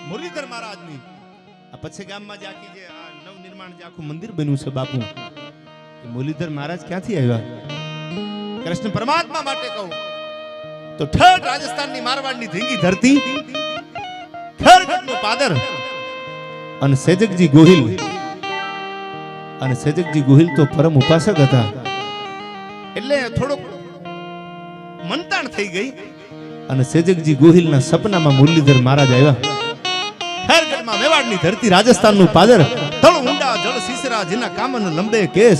મુરલીધર મહારાજની આ પછી ગામમાં જે આખી જે આ નવનિર્માણ જે આખું મંદિર બન્યું છે બાપુ, એ મુરલીધર મહારાજ ક્યાંથી આવ્યા? કૃષ્ણ પરમાત્મા માટે કહું તો ઠઠ રાજસ્થાનની મારવાડની ધીંગી ધરતી, ખરગઢનું પાદર અને સેજકજી ગોહિલ. અને સેજકજી ગોહિલ તો પરમ ઉપાસક હતા, એટલે થોડોક મંતાણ થઈ ગઈ. અને સેજકજી ગોહિલના સપનામાં મુરલીધર મહારાજ આવ્યા. ખરગઢમાં મેવાડની ધરતી, રાજસ્થાનનું પાદર, તળ ઊંડા જળ સીસરા, જેના કામન લંબે કેસ.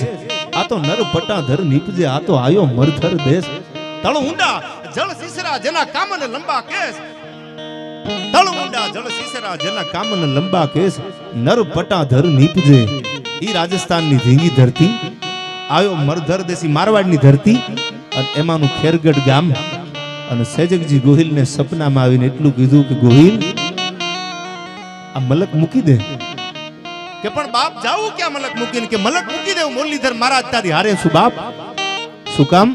આ તો નર પટાધર નીપજે, આ તો આયો મરધર દેશ. તળ ઊંડા જળ સીસરા, જેના કામન લંબા કેસ. તળ ઊંડા જળ સીસરા, જેના કામન લંબા કેસ. નર પટાધર નીપજે, ઈ રાજસ્થાનની ધીંગી ધરતી, આયો મરધર દેશી મારવાડની ધરતી, અને એમાંનું ખેરગઢ ગામ. અને સેજકજી ગોહિલને સપનામાં આવીને એટલું કીધું કે ગોહિલ આ મલક મૂકી દે. કે પણ બાપ જાવું ક્યાં મલક મૂકીને? કે મલક મૂકી દે, મુરલીધર મહારાજ તારી હારે છું બાપ. શું કામ?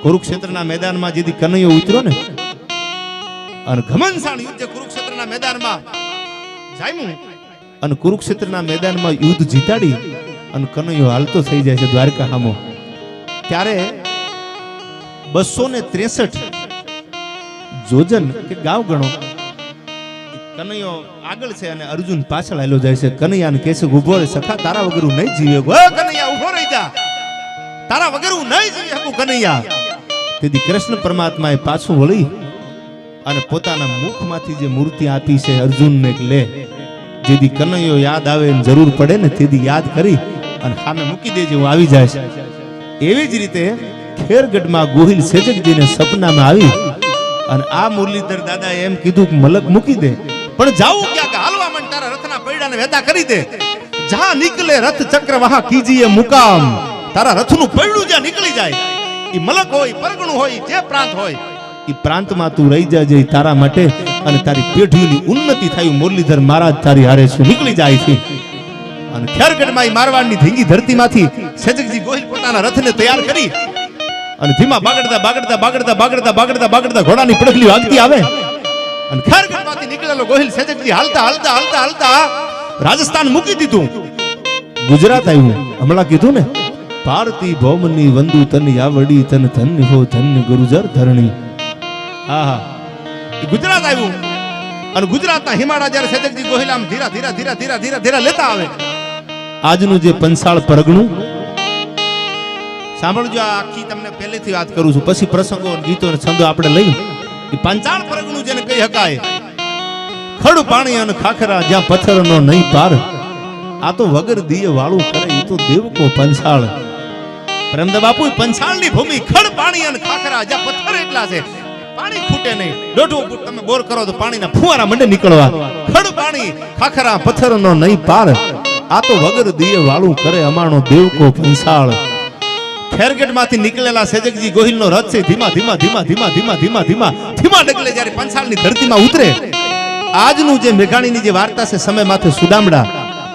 કુરુક્ષેત્રના મેદાનમાં જેથી કનૈયો ઉતર્યો ને, અને ઘમનસાણ યુદ્ધ કુરુક્ષેત્રના મેદાનમાં જામ્યું, અને કુરુક્ષેત્રના મેદાનમાં યુદ્ધ જીતાડી અને કનૈયો હાલતો થઈ જાય છે દ્વારકા હામો, ત્યારે 263 જોજન કે ગાવ ગણો કનૈયો આગળ છે અને અર્જુન પાછળ હાલ્યો જાય છે. કનૈયાને કહે છે ઉભો રે સખા, તારા વગર હું નહીં જીવે. કનૈયા ઉભો રહી જા, તારા વગર હું નહીં જીવી શકું કનૈયા. તેથી કૃષ્ણ પરમાત્માએ પાછું વળી અને પોતાના મુખમાંથી જે મૂર્તિ આપી છે અર્જુનને લે, જેથી કનૈયો યાદ આવે ને જરૂર પડે ને તેથી યાદ કરી અને સામે મૂકી દેજે, હું આવી જાય. એવી જ રીતે ખેરગઢમાં ગોહિલ સેજકજીને સપનામાં આવી અને આ મુરલીધર દાદાએ એમ કીધું કે મલક મૂકી દે, પણ જાવું ક્યાં? કે હાલવા માંડ, તારા રથના પૈડાને વેતા કરી દે. જ્યાં નીકળે રથ ચક્ર વહા કીજીએ મુકામ. તારા રથનું પૈડું જ્યાં નીકળી જાય, ઈ મલક હોય, પરગણું હોય, જે પ્રાંત હોય, ઈ પ્રાંતમાં તું રહી જાજે તારા માટે, અને તારી પેઢીની ઉન્નતિ થાય. મુરલીધર મહારાજ તારી હારે શું નીકળી જાય છે. અને ખેરગઢમાં મારવાડની ધીંગી ધરતીમાંથી સેજકજી ગોહિલ પોતાના રથને તૈયાર કરી અને ધીમા બાગડતા બાગડતા બાગડતા બાગડતા બાગડતા બાગડતા ઘોડાની પડખલી વાગતી આવે. અને ખેરગઢમાંથી નીકળેલો ગોહિલ સેજકજી હાલતા હાલતા હાલતા હાલતા રાજસ્થાન મૂકી દીધું, ગુજરાત આવ્યું. હમણાં કીધું ને, ભારતી ભૌમની વંદુ તન આવડી, તન ધન્ય હો ધન્ય ગુરુજર ધરણી. હા હા, ગુજરાત આવ્યું. અને ગુજરાતના હિમાળા જ્યારે સેજકજી ગોહિલ આમ ધીરા ધીરા ધીરા ધીરા ધીરા ધીરા લેતા આવે, આજનું જે પંસાળ પરગણું સાંભળજો. આ આખી તમને પહેલેથી વાત કરું છું, પછી પ્રસંગો ગીતો અને છંદો આપણે લઈ. એ પંચાળ પરગણું જેને કહી શકાય, ખડ પાણી અને ખાખરા, જ્યાં પથ્થરનો નહીં પાર. આ તો વગર દિયે વાળું કરે, એ તો દેવકો પંચાળ. પ્રેમદા બાપુ, પંચાળની ભૂમિ, ખડ પાણી અને ખાખરા, જ્યાં પથ્થર એટલા છે, પાણી ખૂટે નહીં. 1.5 ફૂટ તમે બોર કરો તો પાણીના ફુવારા મંડે નીકળવા. ખડ પાણી ખાખરા, પથ્થરનો નહીં પાર. આ તો વગર દિયે વાળું કરે, અમાણો દેવકો પંચાળ. ખેરગઢમાંથી નીકળેલા સેજકજી ગોહિલનો રથ છે ધીમા ધીમા ધીમા ધીમા ધીમા ધીમા ધીમા ધીમા ડગલે જ્યારે પંચાળની ધરતીમાં ઉતરે. આજનું જે મેઘાણીની જે વાર્તા છે સમય માથે સુદામડા,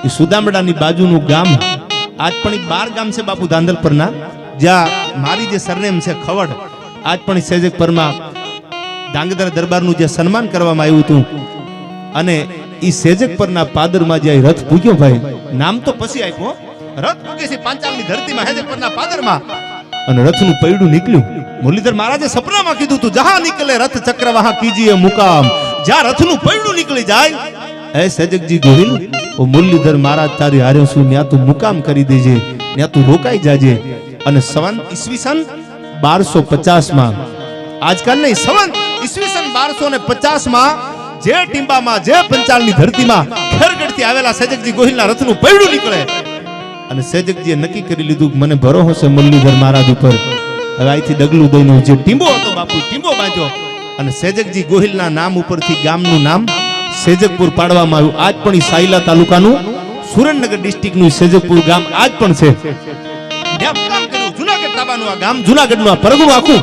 એ સુદામડાની બાજુનું ગામ આજ પણ 12 ગામ છે બાપુ ધાંધલપરના, જ્યાં મારી જે સરનેમ છે ખવડ. આજ પણ સેજકપરમાં ડાંગદર દરબારનું જે સન્માન કરવામાં આવ્યું હતું, અને ઈ સેજકપરના પાદરમાં જે રથ પૂગ્યો ભાઈ, નામ તો પછી આપ્યો, રથ પૂગે છે પાંચાળની ધરતીમાં સેજકપરના પાદરમાં, અને રથનું પૈડું નીકળ્યું. મુરલીધર મહારાજે સપનામાં કીધું તું જહાં નીકળે રથ ચક્ર વહા કીજીએ મુકામ. જ્યાં રથનું પૈડું નીકળી જાય, એ સેજકજી ગોહિલ, ઓ મુરલીધર મહારાજ તારી હારે છું, ત્યાં તું મુકામ કરી દેજે, ત્યાં તું રોકાઈ જાજે. અને સંવંત ઈસવીસન 1250માં, આજકાલ નહીં, સંવંત ઈસવીસન 1250માં જે ટીંબામાં, જે પંચાળની ધરતીમાં ખેરગઢથી આવેલા સેજકજી ગોહિલના રથનું પૈડું નીકળે. અને સેજકજીએ નક્કી કરી લીધું કે મને ભરોસો છે મુરલીધર મહારાજ ઉપર, હવે અહીંથી ડગલું દઈને જે ટીંબો હતો બાપુ, ટીંબો બાંધ્યો. અને સેજકજી ગોહિલના નામ ઉપરથી ગામનું નામ સેજકપુર પાડવામાં આવ્યું. આજ પણ સાયલા તાલુકાનું સુરેન્દ્રનગર ડિસ્ટ્રિક્ટનું સેજકપુર ગામ આજ પણ છે. જુનાગઢ તાબાનું આ ગામ, જુનાગઢનું આ પરગણું આખું.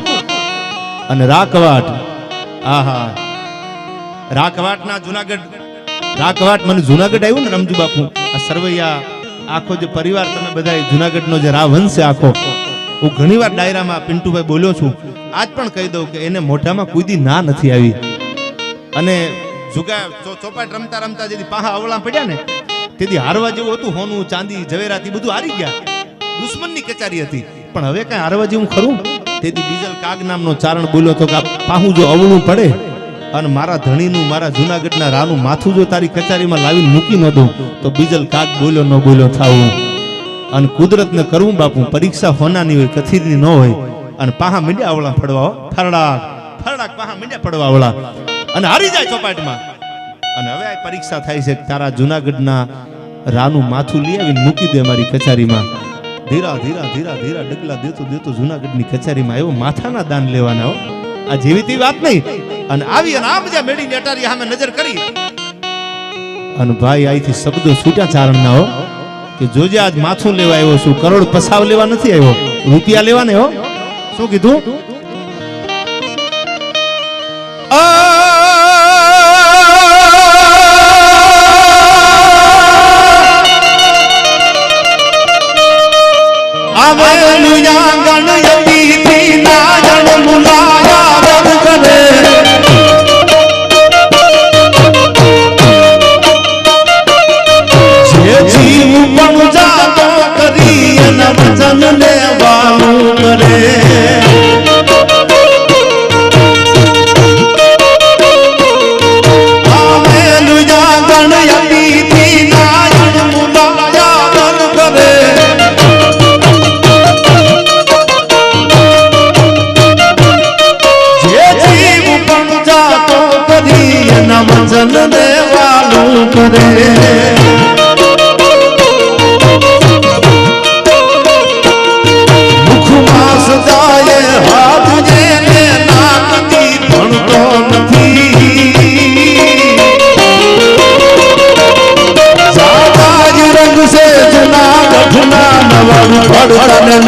અને રાકવાટ, આહા, રાકવાટના જુનાગઢ, રાકવાટ મને જુનાગઢ આવ્યું ને રમજુ બાપુ, આ સરવૈયા આખો જે પરિવાર તમે બધા જુનાગઢનો જે રાવંશ છે આખો, હું ઘણીવાર ડાયરામાં પિન્ટુભાઈ બોલ્યો છું. આજ પણ કહી દઉં કે એને મોઢામાં કોઈ દી ના નથી આવી. અને જુગા ચોપાટ રમતા રમતા જેથી પાહા અવળા પડ્યા ને તેથી હારવા જેવું હતું, હોનું ચાંદી ઝવેરાતી બધું હારી ગયા, દુશ્મનની કચારી હતી. પણ હવે કઈ હારવા જેવું ખરું? તેથી બીજલ કાગ નામનો ચારણ બોલ્યો તો કે પાહું જો અવળું પડે અને મારા ધણીનું, મારા જુનાગઢના રાનું માથું જો તારી કચારીમાં લાવીને મૂકી ન દઉં તો બીજલ કાગ બોલ્યો ન બોલ્યો થાવું. અને કુદરતને કરવું બાપુ, પરીક્ષા હોનાની હોય, કથીરની ન હોય. અને પાહા મીંડ્યા આવળા ફડવા, ફરડાક ફરડાક પાહા મીંડ્યા પડવા આવળા અને હારી જાય ચોપાટમાં. અને હવે આ પરીક્ષા થાય છે, તારા જુનાગઢના રાનું માથું લઈ આવીને મૂકી દે મારી કચારીમાં. ધીરા ધીરા ધીરા ધીરા ડગલા દેતો દેતો જુનાગઢની કચારીમાં આવ્યો. માથાના દાન લેવાના હો, આ જેવી તેવી વાત નહીં. અને આવી અને આ બધા મેડીને અટારી સામે નજર કરી અને ભાઈ અહીંથી શબ્દો છૂટ્યા ચારણના હો કે જોજે આજ માથું લેવા આવ્યો છું, કરોડ પસાવ લેવા નથી આવ્યો, રૂપિયા લેવા ને હો. શું કીધું?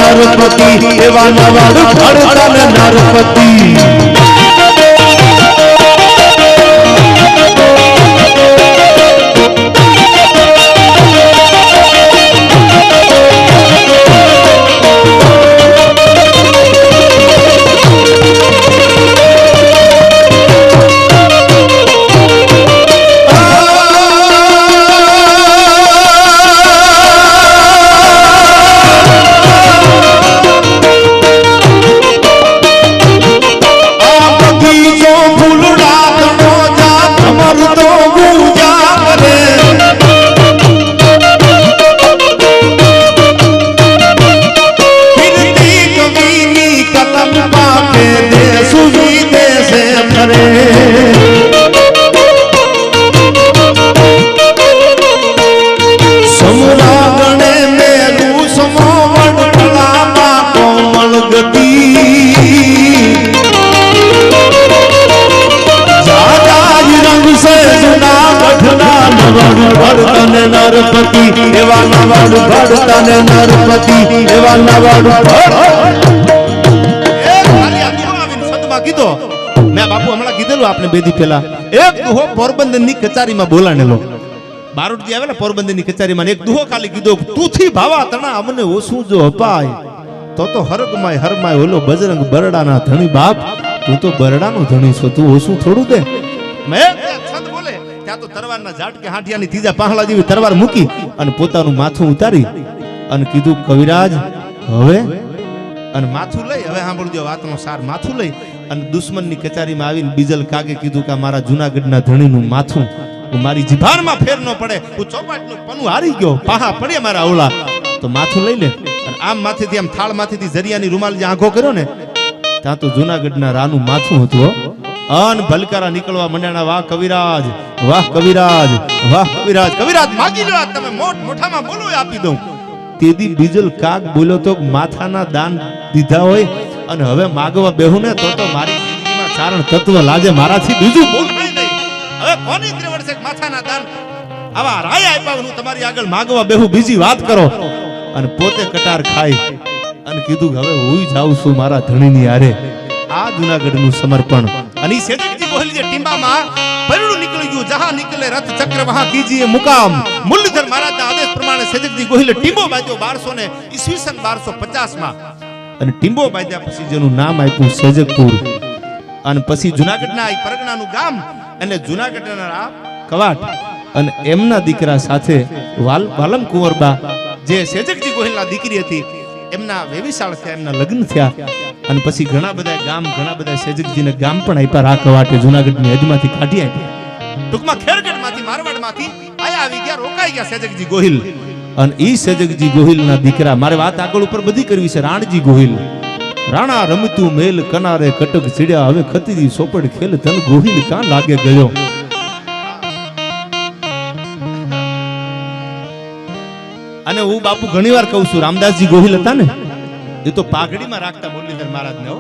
નરપતિ એવા નવાડું ભરતન નરપતિ. નરપતિ એવા નવાડું ભરતન નરપતિ એવા નવાડું કીધો. મેં બાપુ હમણાં કીધેલું આપણે બેદી પેલા એક દુહો પોરબંદર ની કચારીમાં બોલાણેલો. બારોટજી આવે ને પોરબંદર ની કચારીમાં એક દુહો ખાલી કીધો, તુથી ભાવા તણા અમને ઓછું જો અપાય તો હરગમાય હરમાય ઓલો બજરંગ બરડાના ધણી બાપ, તું તો બરડાનો ધણી છો, તું ઓછું થોડું દે. મેં છંદ બોલે ત્યાં તો તરવારના ઝાટકે હાંઠિયાની ત્રીજા પાહલા જેવી તરવાર મૂકી અને પોતાનું માથું ઉતારી અને કીધું કવિરાજ હવે, અને માથું લઈ હવે સાંભળજો વાતનો સાર, માથું લઈ અને દુશ્મનની કચારીમાં આવીને બીજલ કાગે કીધું કે મારા જુનાગઢના ધણીનું માથું મારી જીભાનમાં ફેર ન પડે, હું ચોપાટનું પનું હારી ગયો, પાહા પડે મારા અવળા, તો માથું લઈ લે. અને આમ માથેથી આમ થાળ માથેથી જરિયાની રૂમાલ જે આંખો કર્યો ને ત્યાં તો જુનાગઢના રાનું માથું હતું. અન ભલકારા નીકળવા મંડ્યાના. વાહ કવિરાજ, વાહ કવિરાજ, વાહ કવિરાજ, કવિરાજ માગી લો તમે મોઠામાં બોલો આપી દઉં. તેદી બીજલ કાગ બોલ્યો તો માથાના દાન દીધા હોય અને હવે માગવા બેહું ને તો મારી જિંદગીમાં ચારણ તત્વ લાજે, મારાથી બીજું બોલવાય નહીં. હવે કોની ત્રિવર્ષે માથાના દાન આવા રાય આપ્યા હું તમારી આગળ માગવા બેહું, બીજી વાત કરો. અને પોતે કટાર ખાઈ અને કીધું હવે હું જાઉં છું મારા ધણીની હારે. આ જુનાગઢનું સમર્પણ. અને ઈ સેજકજી બોલી જે ટીંબામાં પરણું નીકળી ગયું, જહાં નીકળે રથ ચક્ર વહાં કીજીએ મુકામ. મુરલીધર મહારાજના આદેશ પ્રમાણે સેજકજી ગોહિલે ટીંબો બાંધ્યો 1200 ને ઈસવીસન 1250 માં. અને ટીંબો બાંધ્યા પછી જેનું નામ આપ્યું સેજકપુર. અને પછી જુનાગઢના આ પરગણાનું ગામ અને જુનાગઢના આ કવાટ અને એમના દીકરા સાથે વાલમ કુંવરબા જે સેજકજી ગોહિલના દીકરી હતી એમના વેવિશાળ થયા, એમના લગ્ન થયા અને પછી ઘણા બધા સેજકજીને ગામ પણ આપ્યા. રા કવાટે જુનાગઢની હદમાંથી કાઢી આપ્યા. ટૂંકમાં ખેરગઢમાંથી મારવાડમાંથી આયા આવી ગયા, રોકાઈ ગયા સેજકજી ગોહિલ. અને ઈ સેજકજી ગોહિલના દીકરા, મારે વાત આગળ ઉપર બધી કરવી છે. રાણજી ગોહિલ, રાણા રમતું મેલ કનારે કટક ચડ્યા, હવે ખતીરી સોપડ ખેલ તન ગોહિલ કાં લાગે ગયો. અને હું બાપુ ઘણીવાર કહું છું, રામદાસજી ગોહિલ હતા ને એ તો પાઘડીમાં રાખતા મુરલીધર મહારાજને. હો,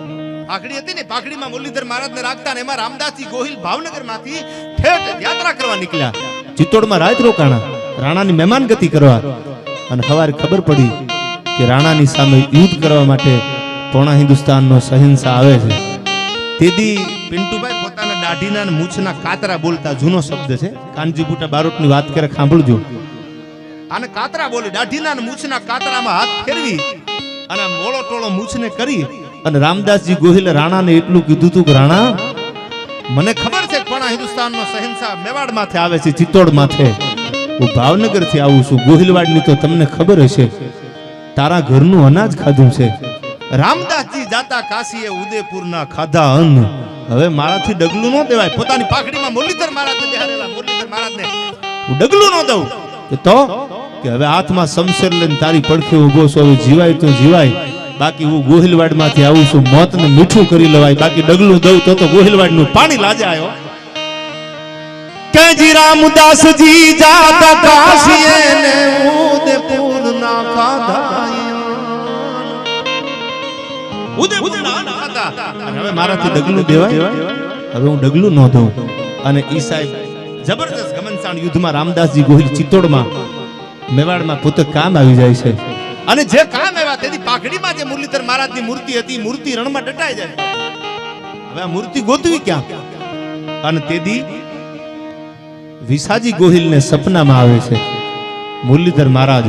પાઘડી હતી ને, પાઘડીમાં મુરલીધર મહારાજને રાખતા ને એમાં રામદાસજી ગોહિલ ભાવનગરમાંથી ઠેઠ યાત્રા કરવા નીકળ્યા. ચિત્તોડમાં રાત રોકાણા, રાણાની મહેમાનગતિ કરવા. અને સવારે ખબર પડી કે રાણાની સામે યુદ્ધ કરવા માટે પોણા હિન્દુસ્તાનનો શહેનશાહ આવે છે. તેથી પિન્ટુભાઈ પોતાના દાઢીના અને મૂછના કાતરા બોલતા, જૂનો શબ્દ છે, કાનજી બુટા બારોટની વાત કરે સાંભળજો. આને કાતરા બોલી, દાઢીના અને મૂછના કાતરામાં હાથ ફેરવી અને મોળો ટોળો મૂછને કરી અને રામદાસજી ગોહિલે રાણાને એટલું કીધું હતું કે રાણા, મને ખબર છે કે પોણા હિન્દુસ્તાનનો શહેનશાહ મેવાડમાંથી આવે છે, ચિત્તોડમાંથી. હું ભાવનગરથી આવું છું. ગોહિલવાડની તો તમને ખબર હશે, તારા ઘરનું અનાજ ખાધું છે. રામદાસજી જાતા કાશીએ ઉદયપુરના ખાધા અન્ન, હવે મારાથી ડગલું ન દેવાય. પોતાની પાઘડીમાં મુરલીધર મહારાજને બેહારેલા મુરલીધર મહારાજને હું ડગલું ન દઉં. તો કે હવે હાથમાં શમશેર લઈને તારી પડખે ઊભો છો, હવે જીવાય તો જીવાય, બાકી હું ગોહિલવાડમાંથી આવું છું, મોતને મીઠું કરી લેવાય, બાકી ડગલું દઉં તો ગોહિલવાડનું પાણી લાજે આવ્યો. કે જી રામદાસજી જાતા કાશીએ ને ઉદયપુરના ખાધા, હવે મારાથી ડગલું દેવાય, હવે હું ડગલું ન દઉં. અને ઈ સાહેબ જબરદસ્ત ઘમનસાણ યુદ્ધમાં રામદાસજી ગોહિલ ચિત્તોડમાં મેવાડમાં પોતે કામ આવી જાય છે. અને જે કામ આવ્યા તેથી પાઘડીમાં જે મુરલીધર મહારાજની મૂર્તિ હતી, મૂર્તિ રણમાં દટાઈ જાય. હવે આ મૂર્તિ ગોતવી ક્યાં? અને તેથી વિસાજી ગોહિલને સપનામાં આવે છે મુરલીધર મહારાજ.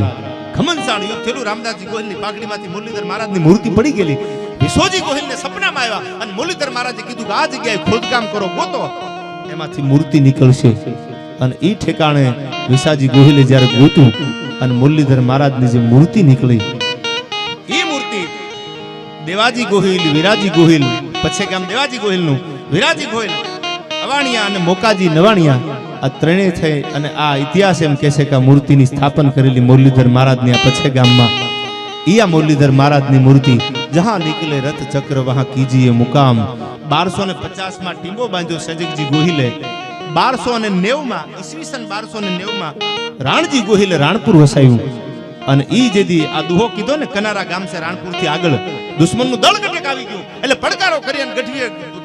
ઘમનસાણ યુદ્ધ થયેલું, રામદાસજી ગોહિલની પાઘડીમાંથી મુરલીધર મહારાજની મૂર્તિ પડી ગયેલી. વિસોજી ગોહિલને સપનામાં આવ્યા અને મુરલીધર મહારાજે કીધું કે આ જગ્યાએ ખોદકામ કરો, ગોતો, એમાંથી મૂર્તિ નીકળશે. અને ઈ ઠેકાણે વિસાજી ગોહિલે જ્યારે ગોતું અને મુરલીધર મહારાજની જે મૂર્તિ નીકળી, ઈ મૂર્તિ દેવાજી ગોહિલ, વિરાજી ગોહિલ, પછી ગામ દેવાજી ગોહિલનું, વિરાજી ગોહિલ, અવાણિયા અને મોકાજી નવાણિયા, આ ત્રણેય થઈ અને આ ઇતિહાસ એમ કહે છે કે આ મૂર્તિની સ્થાપન કરેલી મુરલીધર મહારાજની આ પછે ગામમાં. ઈ આ મુરલીધર મહારાજની મૂર્તિ, જહાં નીકળે રથ ચક્ર વહાં કીજીએ મુકામ. 1250 માં ટીંબો બાંધ્યો સેજકજી ગોહિલે. 1290 માં ઈસવીસન 1290 માં રાણજી ગોહિલે રાણપુર વસાયું. અને ઈ જેદી આ દુહો કીધો ને, કનારા ગામ છે રાણપુર થી આગળ, દુશ્મનનું દળ ગટક આવી ગયું એટલે પડકારો કરી અને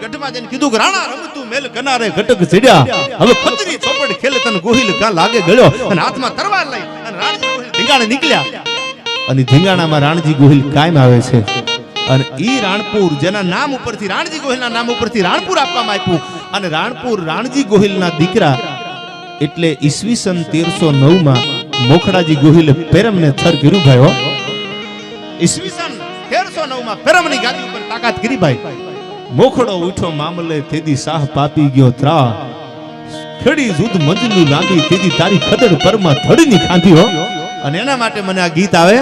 ગઢમાં જઈને કીધું કે રાણા રમતું મેલ કનારે ગટક ચડ્યા, હવે ખતરી ચોપડ ખેલે તને ગોહિલ કાં લાગે ગળ્યો. અને હાથમાં તરવાર લઈ અને રાણજી ગોહિલ ધીંગાણે નીકળ્યા. અને ધીંગાણામાં રાણજી ગોહિલ કાયમ આવે છે. અને ઈ રાણપુર જેના નામ ઉપરથી, રાણજી ગોહિલના નામ ઉપરથી રાણપુર આપવામાં આવ્યું. અને રાણપુર રાણજી ગોહિલના દીકરા એટલે ઈસવીસન 1309 માં મોખડાજી ગોહિલે પેરમને થર કર્યું ભાઈ. ઈસવીસન 1309 માં પેરમની ગાદી ઉપર તાકાત કરી ભાઈ. મોખડો ઉઠો મામલે તેદી સાહ પાપી ગયો ત્રા, ખેડી જુદ મંજલું લાંબી તેદી તારી ખદડ પરમાં ધડીની ખાંધી. હો, અને એના માટે મને આ ગીત આવે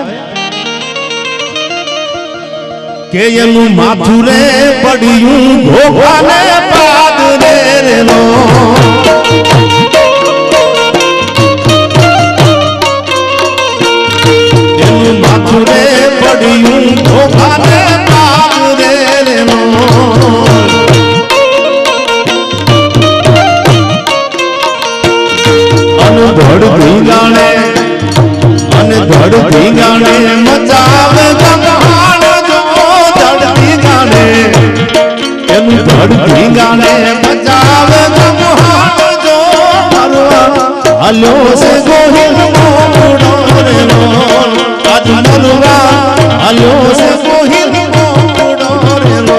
કે એનું માથું રે પડ્યું ઘોઘાને પાદરે નો, એનું માથું રે પડ્યું ઘોઘાને પાદરે નો. અને ધડ ધીંગાણે, અને ધડ ધીંગાણે મચાવે ગંગાણ, એનું ધડ ધીંગાણે મચાવે ગમહાણ જો મારવા હાલ્યો છે ગોહિલ મોકડો રે નો, આજ મરવા હાલ્યો છે ગોહિલ મોકડો રે નો.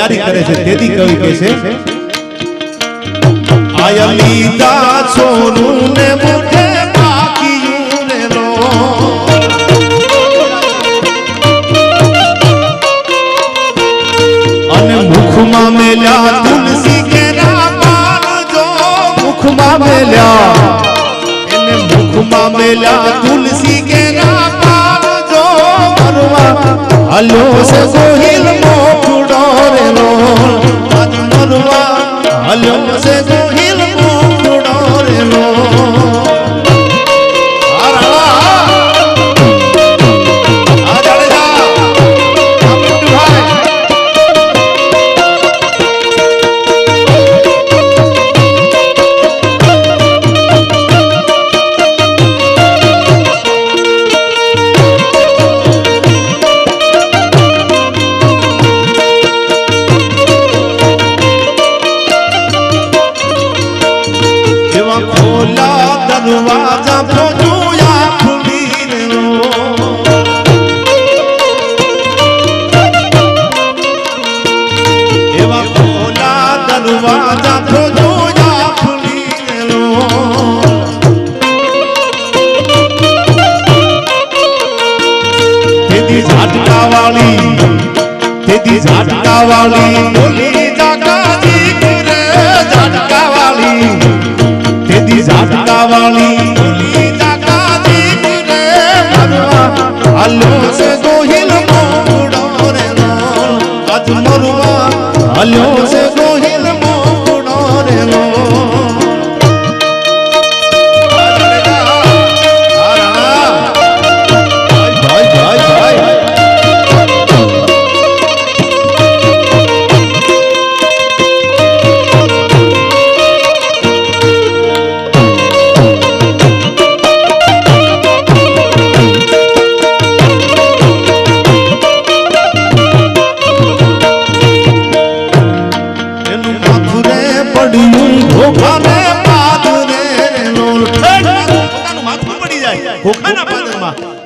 તૈયારી કરે છે તેથી કવિ કહે છે આયા લીધા સોનું ને મોઢે પાક્યું રે રો અને મુખમાં મેલ્યા તુલસી કેરા પાન જો મુખમાં મેલ્યા એને મુખમાં મેલ્યા તુલસી કેરા પાન જો મરવા હલ્યો છે ગોહિલ મોખડો રે રો આજ મરવા હલ્યો છે ગોહિલ મોખડો રે રો દરવાજા પહોંચ્યા ખુલી રો એવા ખોલા દરવાજા પહોંચ્યા ખુલી રો તેદી ઝાટકા વાળી બોલી જાગાજી કરે ઝાટકા વાળી તેદી ઝાટકા વાળી બોલી જાગાજી કરે મરવા હલ્યો છે ગોહિલ મોખડો રે રો આજ મરવા હલ્યો છે ગોહિલ મોખડો રે રો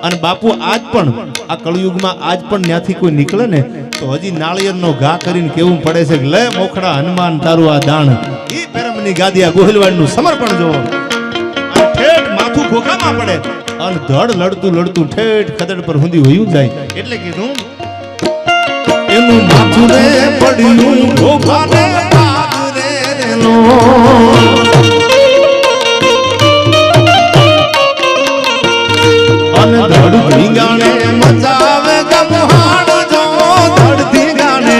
અને બાપુ આજ પણ આ કળયુગમાં આજ પણ ત્યાંથી કોઈ નીકળે ને તો હજી નાળિયેરનો ઘા કરીને કેવું પડે છે કે લે મોખડા હનુમાન તારું આ દાણ ઈ પેરમની ગાદી આ ગોહિલવાડનું સમર્પણ જોવો અને ઠેઠ માથું ખોખામાં પડે અને ધડ લડતું લડતું ઠેઠ ખદડ પર હુંદી વયું જાય એટલે કીધું એનું માથું રે પડ્યું ખોખાને પાદ રે નો અને ધડ ધીંગાણે મચાવે ગમહાણ જો ધડ ધીંગાણે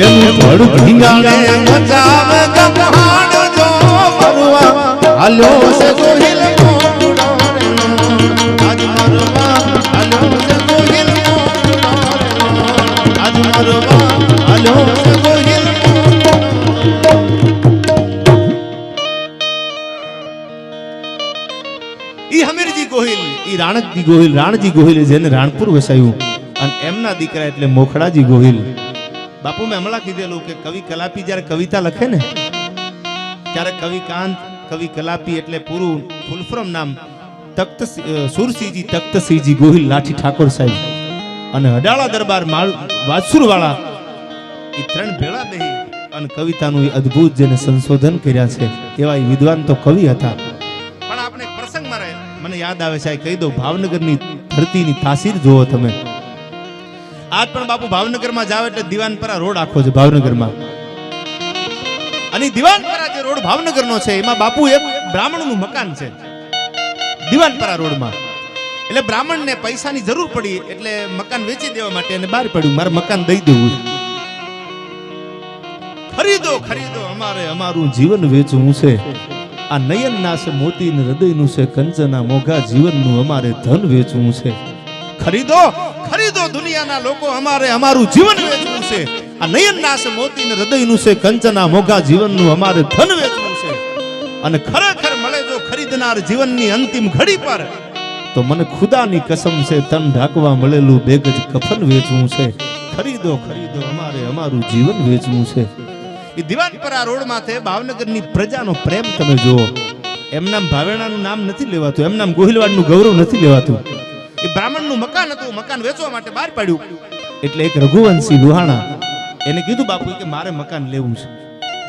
એનું ધડ ધીંગાણે મચાવે ગમહાણ જો મરવા હાલ્યો છે ગોહિલ મોખડો રે નો આજ મરવા હાલ્યો છે ગોહિલ મોખડો રે નો આજ મરવા હાલ્યો છે ગોહિલ ઈ હમીરજી ગોહિલ ઈ રાણકજી ગોહિલ રાણજી ગોહિલ જેને રાણપુર વસાયું અને એમના દીકરા એટલે મોખડાજી ગોહિલ બાપુ મેં હમણાં કીધેલું કે કવિ કલાપી જ્યારે કવિતા લખે ને ત્યારે કવિ કાંત કવિ કલાપી એટલે પૂરું ફૂલ ફોર્મ નામ તખ્ત સુરસિંહજી તખ્તસિંહજી ગોહિલ લાઠી ઠાકોર સાહેબ અને હડાળા દરબાર વાસુર વાળા એ ત્રણ ભેળા બેહી અને કવિતાનું અદ્ભુત જેને સંશોધન કર્યા છે એવા વિદ્વાન તો કવિ હતા. પણ આપણે પ્રસંગમાં રહે મને યાદ આવે છે કહી દઉં ભાવનગરની ધરતીની તાસીર જુઓ તમે. આજ પણ બાપુ ભાવનગરમાં જાવ એટલે દિવાનપરા રોડ આખો છે ભાવનગરમાં અને દિવાનપરા જે રોડ ભાવનગરનો છે એમાં બાપુ એક બ્રાહ્મણનું મકાન છે દિવાનપરા રોડમાં. એટલે બ્રાહ્મણને પૈસાની જરૂર પડી એટલે મકાન વેચી દેવા માટે એને બહાર પડ્યું મારે મકાન દઈ દેવું, ખરીદો ખરીદો અમારે અમારું જીવન વેચવું છે. આ નયન ના છે મોતી ને હૃદયનું છે કંચના મોઘા જીવનનું અમારે ધન વેચવું છે. ખરીદો ખરીદો દુનિયાના લોકો અમારે અમારું જીવન વેચવું છે. આ નયન ના છે મોતી ને હૃદયનું છે કંચના મોઘા જીવનનું અમારે ધન વેચવું છે. અને ખરેખર મળે જો ખરીદનાર જીવનની અંતિમ ઘડી પર તો મને ખુદાની કસમ છે તન ઢાંકવા મળેલું બે ગજ કફન વેચવું છે. ખરીદો ખરીદો અમારે અમારું જીવન વેચવું છે. એ દિવાનપરા રોડમાં છે ભાવનગરની પ્રજાનો પ્રેમ તમે જુઓ. એમનામ ભાવેણાનું નામ નથી લેવાતું, એમનામ ગોહિલવાડનું ગૌરવ નથી લેવાતું. એ બ્રાહ્મણનું મકાન હતું, મકાન વેચવા માટે બહાર પાડ્યું એટલે એક રઘુવંશી લુહાણા એને કીધું બાપુ કે મારે મકાન લેવું છે.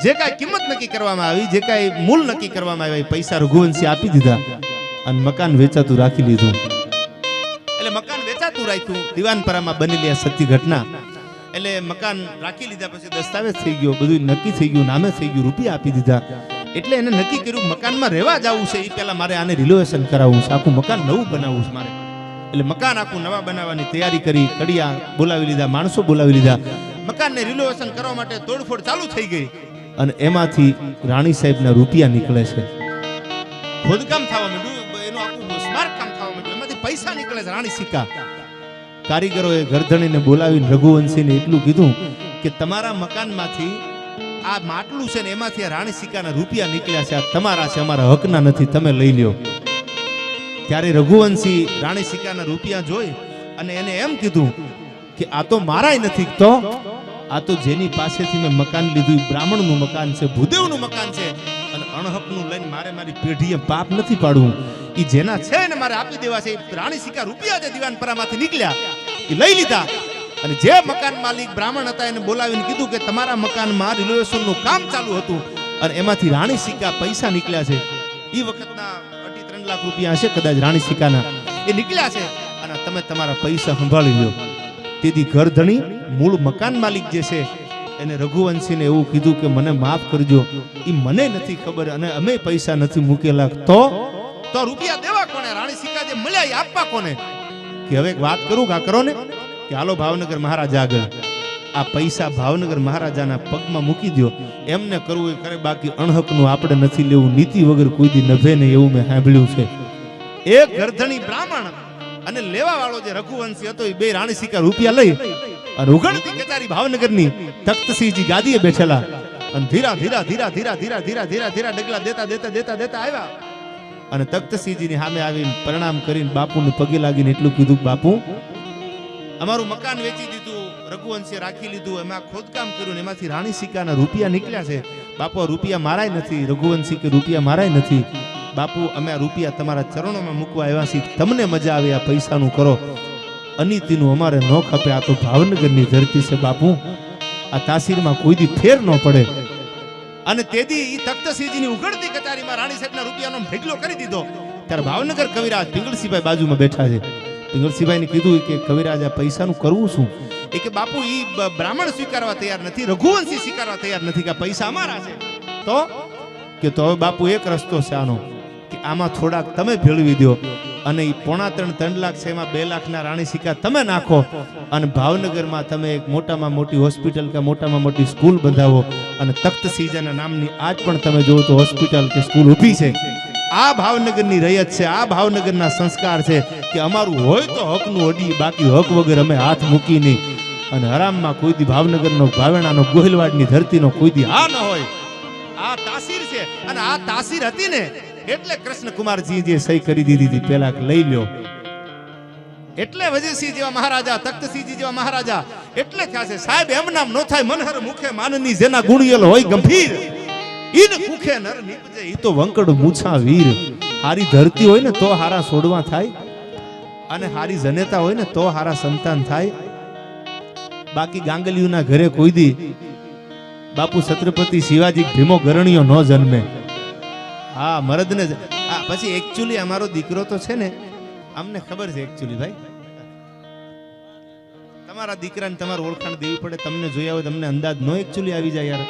જે કાંઈ કિંમત નક્કી કરવામાં આવી, જે કાંઈ મૂલ નક્કી કરવામાં આવ્યા, એ પૈસા રઘુવંશી આપી દીધા અને મકાન વેચાતું રાખી લીધું. એટલે મકાન વેચાતું રાખ્યું. દિવાનપરામાં બનેલી આ સત્ય ઘટના. એટલે મકાન રાખી લીધા પછી દસ્તાવેજ થઈ ગયો, બધું નક્કી થઈ ગયું, નામે થઈ ગયું, રૂપિયા આપી દીધા. એટલે એને નક્કી કર્યું મકાનમાં રહેવા જવું છે એ પહેલા મારે આને રિનોવેશન કરાવવું છે, આખું મકાન નવું બનાવવું છે મારે. એટલે મકાન આખું નવા બનાવવાની તૈયારી કરી. કડિયા બોલાવી લીધા, માણસો બોલાવી લીધા. મકાનને રિનોવેશન કરવા માટે તોડફોડ ચાલુ થઈ ગઈ અને એમાંથી રાણી સાહેબના રૂપિયા નીકળે છે. ખોદકામ થવા માંડ્યું, એનું આખું સ્મારકામ થવા માંડ્યું, એમાંથી પૈસા નીકળે છે રાણી સિક્કા. કારીગરોએ ગરધણીને બોલાવીને રઘુવંશીને એટલું કીધું કે તમારા મકાનમાંથી આ માટલું છે ને એમાંથી આ રાણી સિક્કાના રૂપિયા નીકળ્યા છે, આ તમારા છે, અમારા હકના નથી, તમે લઈ લ્યો. ત્યારે રઘુવંશી રાણી સિક્કાના રૂપિયા જોઈ અને એને એમ કીધું કે આ તો મારાય નથી, તો આ તો જેની પાસેથી મેં મકાન લીધું બ્રાહ્મણનું મકાન છે, ભૂદેવનું મકાન છે, અને અણહકનું લઈને મારી પેઢીએ પાપ નથી પાડવું. એ જેના છે ને મારે આપી દેવા છે. રાણી સિક્કા રૂપિયા જે દિવાનપરામાંથી નીકળ્યા એ લઈ લીધા અને જે મકાન માલિક બ્રાહ્મણ હતા એને બોલાવીને કીધું કે તમારા મકાનમાં રિનોવેશનનું કામ ચાલુ હતું અને એમાંથી રાણી સિક્કા પૈસા નીકળ્યા છે. એ વખતના 2.5-3 લાખ રૂપિયા હશે કદાચ રાણી સિક્કાના, એ નીકળ્યા છે અને તમે તમારા પૈસા સંભાળી લ્યો. તેથી ઘરધણી મૂળ મકાન માલિક જે છે એને રઘુવંશીને એવું કીધું કે મને માફ કરજો, એ મને નથી ખબર અને અમે પૈસા નથી મૂકેલા, તો રૂપિયા દેવા કોને? રાણી સિક્કા જે મળ્યા એ આપવા કોને? કે હવે એક વાત કરું કા કરો ને કે હાલો ભાવનગર મહારાજા આગળ આ પૈસા ભાવનગર મહારાજાના પગમાં મૂકી દો, એમને કરવું એ કરે, બાકી અણહકનું આપણે નથી લેવું, નીતિ વગર કોઈ દી નભે નહીં એવું મેં સાંભળ્યું છે. એક ગરધણી બ્રાહ્મણ અને લેવા વાળો જે રઘુવંશી હતો એ બે રાણી સિક્કા રૂપિયા લઈ અને ઉઘડતી કચારી ભાવનગરની તખ્તસિંહજી ગાદીએ બેઠેલા અને ધીરા ધીરા ધીરા ધીરા ધીરા ધીરા ધીરા ધીરા ડગલા દેતા દેતા દેતા દેતા આવ્યા અને તખ્તસિંહજીની સામે આવીને પ્રણામ કરીને બાપુને પગે લાગીને એટલું કીધું, બાપુ અમારું મકાન વેચી દીધું, રઘુવંશીએ રાખી લીધું, એમાં ખોદકામ કર્યું, એમાંથી રાણી સિક્કાના રૂપિયા નીકળ્યા છે. બાપુ રૂપિયા મારાય નથી. રઘુવંશી કે રૂપિયા મારાય નથી. બાપુ અમે આ રૂપિયા તમારા ચરણોમાં મૂકવા આવ્યા છીએ, તમને મજા આવે આ પૈસાનું કરો, અનિતિનું અમારે ન ખપે. આ તો ભાવનગરની ધરતી છે બાપુ, આ તાસીરમાં કોઈ દી ફેર ન પડે. અને તેથી ઈ તખ્તસિંહજીની ઉઘડતી કચારીમાં રાણી સાહેબના રૂપિયાનો ઢગલો કરી દીધો. ત્યારે ભાવનગર કવિરાજ પિંગળસિંહભાઈ બાજુમાં બેઠા છે. પિંગળસિંહભાઈને કીધું કે કવિરાજ આ પૈસાનું કરવું શું? એ કે બાપુ ઈ બ્રાહ્મણ સ્વીકારવા તૈયાર નથી, રઘુવંશી સ્વીકારવા તૈયાર નથી કે પૈસા અમારા છે. તો હવે બાપુ એક રસ્તો છે આનો કે આમાં થોડાક તમે ભેળવી દો અને ઈ 3.5 લાખ છે એમાં 2 લાખના રાણી સિક્કા તમે નાખો અને ભાવનગરમાં તમે એક મોટામાં મોટી હોસ્પિટલ કે મોટામાં મોટી સ્કૂલ બંધાવો અને તખ્તસિંહજીના નામની આજ પણ તમે જોવો તો હોસ્પિટલ કે સ્કૂલ ઊભી છે. આ ભાવનગરની રયત છે, આ ભાવનગરના સંસ્કાર છે કે અમારું હોય તો હકનું અડીએ, બાકી હક વગર અમે હાથ મૂકી નહીં. અને હરામમાં કોઈ દી ભાવનગરનો ભાવેણાનો ગોહિલવાડની ધરતીનો કોઈ દી હા ન હોય. આ તાસીર છે અને આ તાસીર હતી ને એટલે કૃષ્ણકુમારજી જે સહી કરી દીધી હતી પેલા લઈ લ્યો. એટલે વજીરસિંહ જેવા મહારાજા, તખ્તસિંહજી જેવા મહારાજા એટલે થયા છે. સાહેબ એમ નામ નો થાય મનહર મુખે માનની, જેના ગુણિયલ હોય ગંભીર, ઈન કુખે નર નીપજે, ઈ તો વંકડ મૂછા વીર. હારી ધરતી હોય ને તો હારા છોડવા થાય અને હારી જનેતા હોય ને તો હારા સંતાન થાય. બાકી ગાંગલીઓના ઘરે કોઈ દી બાપુ છત્રપતિ શિવાજી ભીમો ગરણીઓ ન જન્મે. હા મરદને પછી એકચ્યુઅલી અમારો દીકરો તો છે ને, અમને ખબર છે એકચ્યુઅલી ભાઈ, તમારા દીકરાને તમારે ઓળખાણ દેવી પડે, તમને જોયા હોય તમને અંદાજ નો એકચ્યુઅલી આવી જાય યાર.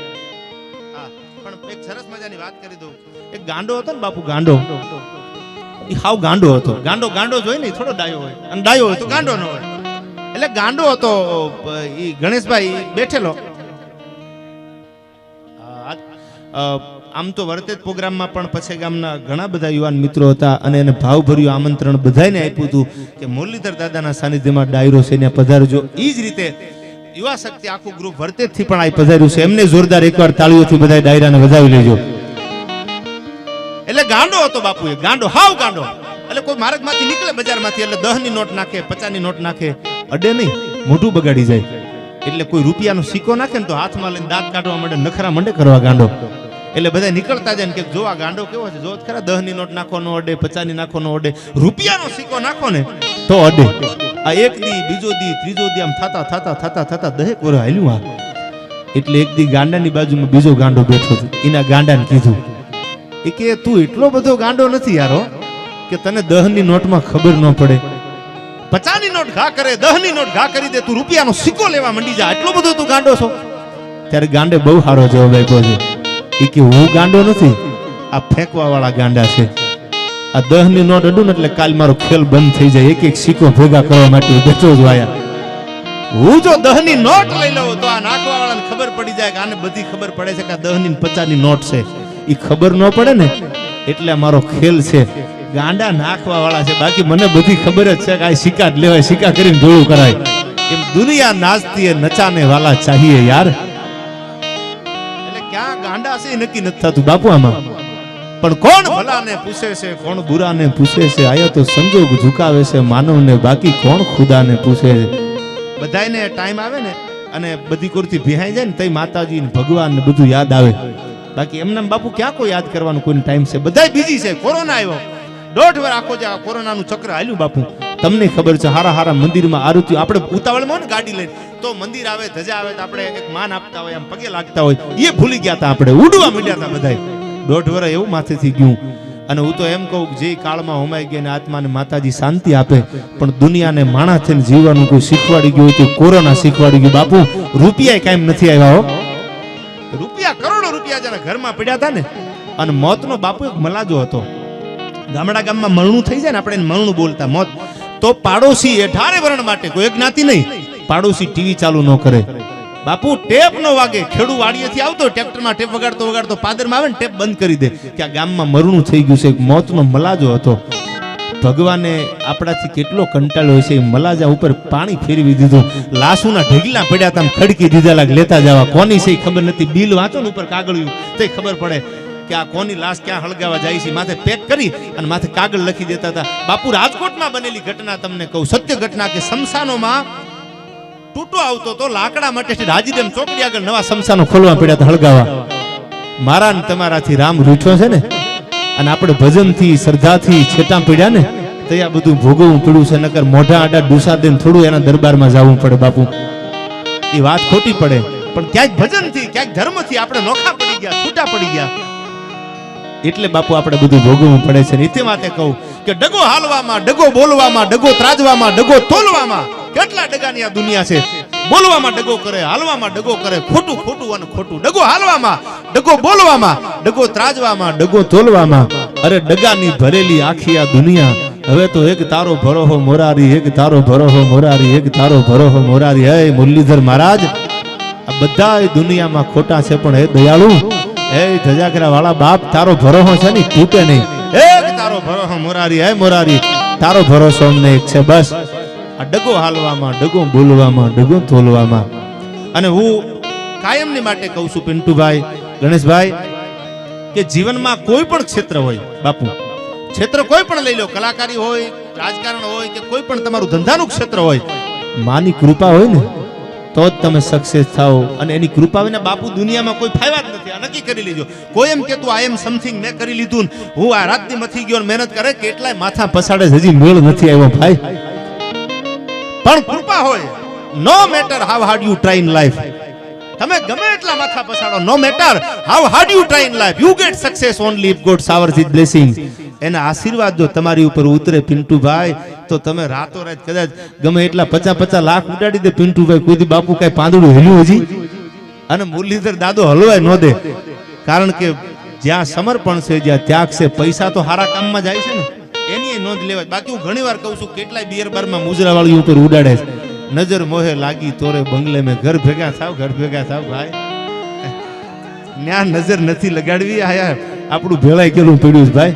હા પણ એક સરસ મજાની વાત કરી દઉં. એક ગાંડો હતો ને બાપુ, ગાંડો, એ હાવ ગાંડો હતો. ગાંડો જોઈ ને થોડો ડાયો હોય અને ડાયો હોય તો ગાંડો ન હોય. એટલે ગાંડો હતો. એ ગણેશભાઈ બેઠેલો. આમ તો વર્તેજ પ્રોગ્રામમાં પણ પછી ગામના ઘણા બધા યુવાન મિત્રો હતા અને એને ભાવભર્યું આમંત્રણ બધાને આપ્યું હતું કે મુરલીધર દાદાના સાનિધ્યમાં ડાયરો છે ને પધારજો. એ જ રીતે યુવા શક્તિ આખું ગ્રુપ વર્તેજથી પણ આ પધાર્યું છે. એમને જોરદાર એકવાર તાળીઓથી બધા ડાયરાને વધાવી લેજો. એટલે ગાંડો હતો બાપુ, એ ગાંડો, હાવ ગાંડો. એટલે કોઈ માર્ગમાંથી નીકળે બજારમાંથી એટલે 10 ની નોટ નાખે, 50 ની નોટ નાખે, અડે નહીં, મોઢું બગાડી જાય. એટલે કોઈ રૂપિયાનો સિક્કો નાખે ને તો હાથમાં લઈને દાંત કાઢવા માંડે, નખરા માંડે કરવા ગાંડો. એટલે બધા નીકળતા જાય ને કે જો આ ગાંડો કેવો છે, જો ખરા 10 ની નોટ નાખો નો અડે, 50 ની નાખો નો અડે, રૂપિયાનો સિક્કો નાખો ને તો અડે. આ એક દી, બીજો દી, ત્રીજો દી આમ થતા 10 વર્ષ હાલ્યું. એટલે એક દી ગાંડાની બાજુમાં બીજો ગાંડો બેઠો હતો. એના ગાંડાને કીધું એ કે તું એટલો બધો ગાંડો નથી યારો કે તને 10 ની નોટમાં ખબર ન પડે. 50 ની નોટ ઘા કરે, 10 ની નોટ ઘા કરી દે, તું રૂપિયાનો સિક્કો લેવા મંડી જા, એટલો બધો તું ગાંડો છો. ત્યારે ગાંડે બહુ સારો જવાબ આપ્યો છે. એ કે હું ગાંડો નથી, આ ફેંકવા વાળા ગાંડા છે. આ 10 ની નોટ અડું ને એટલે કાલ મારો ખેલ બંધ થઈ જાય. એક એક સિક્કો ભેગા કરવા માટે બેઠો જ વાયા. હું જો 10 ની નોટ લઈ લઉં તો આ નાખવા વાળાને ખબર પડી જાય કે આને બધી ખબર પડે છે કે આ 10 ની 50 ની નોટ છે. એ ખબર ન પડે ને એટલે મારો ખેલ છે. ગાંડા નાખવા વાળા છે, બાકી મને બધી ખબર જ છે કે આ સિક્કા જ લેવાય, સિક્કા કરીને ધોળું કરાય. એમ દુનિયા નાચતી હે, નચાને વાલા ચાહીએ યાર. એટલે ક્યાં ગાંડા છે એ નક્કી નથી થતું બાપુ આમાં. પણ કોણ ભલાને પૂછે છે, કોણ બુરાને પૂછે છે, આયા તો સંજોગ ઝુકાવે છે માનવને, બાકી કોણ ખુદાને પૂછે છે. બધાયને ટાઈમ આવે ને અને બધી કોરથી ભિહાઈ જાય ને તઈ માતાજી ને ભગવાન ને બધું યાદ આવે. બાકી એમના બાપુ ક્યાં કોઈ યાદ કરવાનું કોઈ ટાઈમ છે. બધાય બીજી છે. કોરોના આવ્યો, 1.5 વાર આખો જે કોરોનાનું ચક્ર હાલ્યું બાપુ. તમને ખબર છે હારા હારા મંદિરમાં આરતી આપણે ઉતાવળમાં ને ગાડી લઈને તો મંદિર આવે, ધજા આવે તો આપણે એક માન આપતા હોય, આમ પગે લાગતા હોય, એ ભૂલી ગયા હતા. આપણે ઉડવા માંડ્યા હતા બધાય. 1.5 વર્ષ એવું માથેથી ગયું. અને હું તો એમ કહું જે કાળમાં હોમાઈ ગયા ને આત્માને માતાજી શાંતિ આપે, પણ દુનિયાને માણસ થઈને જીવવાનું કોઈ શીખવાડી ગયું તો કોરોના શીખવાડી ગયું બાપુ. રૂપિયા કાંઈ નથી આવ્યા હો. રૂપિયા કરોડો રૂપિયા જેના ઘરમાં પડ્યા હતા ને. અને મોતનો બાપુ એક મલાજો હતો. ગામડા ગામમાં મરણું થઈ જાય ને આપણે મરણું બોલતા મોત, તો પાડોશી 18 વર્ણ માટે કોઈ જ્ઞાતિ નહીં, પાડોશી ટીવી ચાલુ ન કરે બાપુ. ટેપ નો વાગે. ખેડૂ વાડીએથી આવતો ટ્રેક્ટરમાં ટેપ વગાડતો વગાડતો પાદરમાં આવે ને ટેપ બંધ કરી દે કે આ ગામમાં મરણું થઈ ગયું છે. મોતનો મલાજો હતો. ભગવાને આપણાથી કેટલો કંટાળ્યો છે. મલાજા ઉપર પાણી ફેરવી દીધું. લાશુના ઢગલા પડ્યા હતા, ખડકી દીધેલા લેતા જવા. કોની છે ખબર નથી. બિલ વાંચો ને ઉપર કાગળિયું તો ખબર પડે કે આ કોની લાશ ક્યાં હળગાવા જાય છે. માથે પેક કરી અને માથે કાગળ લખી દેતા હતા બાપુ. રાજકોટમાં બનેલી ઘટના તમને કહું, સત્ય ઘટના, કે શમશાનોમાં તૂટો આવતો તો લાકડા માટે રાજીદેમ ચોકડી આગળ નવા શમશાનો ખોલવા પડ્યા હતા હળગાવા. મારા ને તમારાથી રામ રૂઠો છે ને, અને આપણે ભજનથી શ્રદ્ધાથી છેટા પડ્યા ને તો આ બધું ભોગવવું પડ્યું છે. નકર મોઢા આડા ડૂસા દઈને થોડું એના દરબારમાં જવું પડે બાપુ. એ વાત ખોટી પડે, પણ ક્યાંક ભજનથી ક્યાંક ધર્મથી આપણે નોખા પડી ગયા, છૂટા પડી ગયા. એટલે બાપુ આપણે બધું ભોગવવું પડે છે. ને તે માટે કહું કે ડગો હાલવામાં, ડગો બોલવામાં, ડગો ત્રાજવામાં, ડગો તોલવામાં કેટલા ડગાની આ દુનિયા છે. બોલવામાં ડગો કરે, હાલવામાં ડગો કરે, ખોટું ખોટું અને ખોટું. ડગો હાલવામાં, ડગો બોલવામાં, ડગો ત્રાજવામાં, ડગો તોલવામાં. અરે ડગાની ભરેલી આખી આ દુનિયા. હવે તો એક તારો ભરોહો મોરારી, એક તારો ભરોહો મોરારી, એક તારો ભરોહો મોરારી. હે મુરલીધર મહારાજ, આ બધા દુનિયામાં ખોટા છે, પણ હે દયાળુ, હે ધજાકરા વાળા બાપ, તારો ભરોહો છે ને તૂટે નહીં. એક તારો ભરોહો મોરારી, હે મોરારી, તારો ભરોસો અમને એક છે બસ. આ ડગો હાલવામાં, ડગો બોલવામાં, ડગો તોલવામાં. અને હું કાયમની માટે કહું છું પિન્ટુભાઈ, ગણેશભાઈ, કે જીવનમાં કોઈ પણ ક્ષેત્ર હોય બાપુ, ક્ષેત્ર કોઈ પણ લઈ લો, કલાકારી હોય, રાજકારણ હોય, કે કોઈ પણ તમારું ધંધાનું ક્ષેત્ર હોય, માની કૃપા હોય ને તો જ તમે સક્સેસ થાઓ. અને એની કૃપા વિના બાપુ દુનિયામાં કોઈ ફાયદા જ નથી. આ નક્કી કરી લેજો. કોઈ એમ કે તું આઈ એમ સમથિંગ મેં કરી લીધું, હું આ રાતની મથી ગયો મહેનત કરે, કેટલાય માથા પસાડે, હજી મેળ નથી આવ્યો ભાઈ. પણ કૃપા હોય, no matter how hard you try in life, તમે ગમે એટલા માથા પસાડો, no matter how hard you try in life, you get success only if God showers his blessing. એના આશીર્વાદ જો તમારી ઉપર ઉતરે પિન્ટુભાઈ, તો તમે રાતોરાત કદાચ ગમે એટલા 50-50 લાખ ઉડાડી દે પિન્ટુભાઈ, કોઈ બાપુ કઈ પાંદડું હેલ્યું હજી. અને મુરલીધર દાદો હલવાય ન દે. કારણ કે જ્યાં સમર્પણ છે, જ્યાં ત્યાગ છે, પૈસા તો સારા કામમાં જાય છે ને, એની નોંધ લેવાય. બાકી હું ઘણી વાર કહું છું, કેટલાય બિયર બારમાં મુજરા વાળી ઉપર ઉડાડે છે. નજર મોહે લાગી તોરે બંગલે મેં, ઘર ભેગા થાવ, ઘર ભેગા થાવ ભાઈ. ન્યા નજર નથી લગાડવી. આયા આપણું ભેળાઈ ગયેલું પડ્યું છે ભાઈ.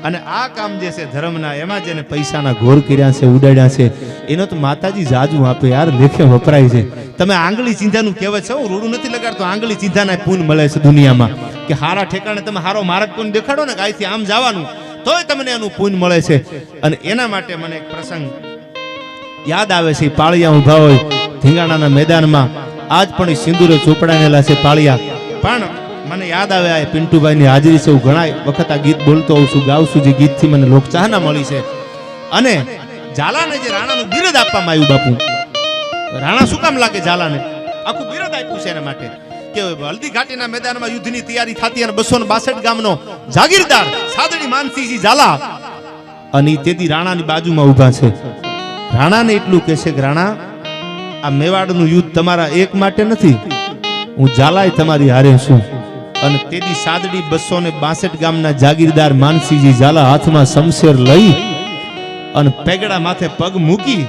અને આ કામ જે છે ધર્મના, એમાં જેને પૈસાના ઘોર કર્યા છે, ઉડાડ્યા છે, એનો તો માતાજી જાજુ આપે યાર, લેખે વપરાય છે. તમે આંગળી ચીંધાનું કહેવાય છે, હું રૂડું નથી લગાડતો, આંગળી ચીંધાના પૂન મળે છે દુનિયામાં. કે હારા ઠેકાણે તમે હારો માર્ગ કોઈને દેખાડો ને, કે અહીંથી આમ જવાનું, તોય તમને એનું પૂન મળે છે. અને એના માટે મને એક પ્રસંગ યાદ આવે છે. પાળિયા ઉભા હોય ધીંગાણાના મેદાનમાં, આજ પણ એ સિંદૂરે ચોપડાયેલા છે પાળિયા. પણ મને યાદ આવે આ પિન્ટુભાઈની હાજરી છે. હું ઘણા વખત આ ગીત બોલતો હોઉં છું, ગાઉં છું, જે ગીતથી મને લોકચાહના મળી છે. અને ઝાલાને જે રાણાનું બિરુદ આપવામાં આવ્યું બાપુ, રાણા શું કામ લાગે ઝાલાને? આખું બિરદ આપ્યું છે એના માટે કે હલ્દી ઘાટીના મેદાનમાં યુદ્ધની તૈયારી થતી અને 262 ગામનો જાગીરદાર સાદડી માનસિંહજી ઝાલા અને તેથી રાણાની બાજુમાં ઊભા છે. રાણાને એટલું કહે છે કે રાણા, આ મેવાડનું યુદ્ધ તમારા એક માટે નથી, હું ઝાલાય તમારી હારે છું. અને તેથી સાદડી 262 ગામના જાગીરદાર માનસિંહજી ઝાલા હાથમાં શમશેર લઈ અને પેગડા માથે પગ મૂકી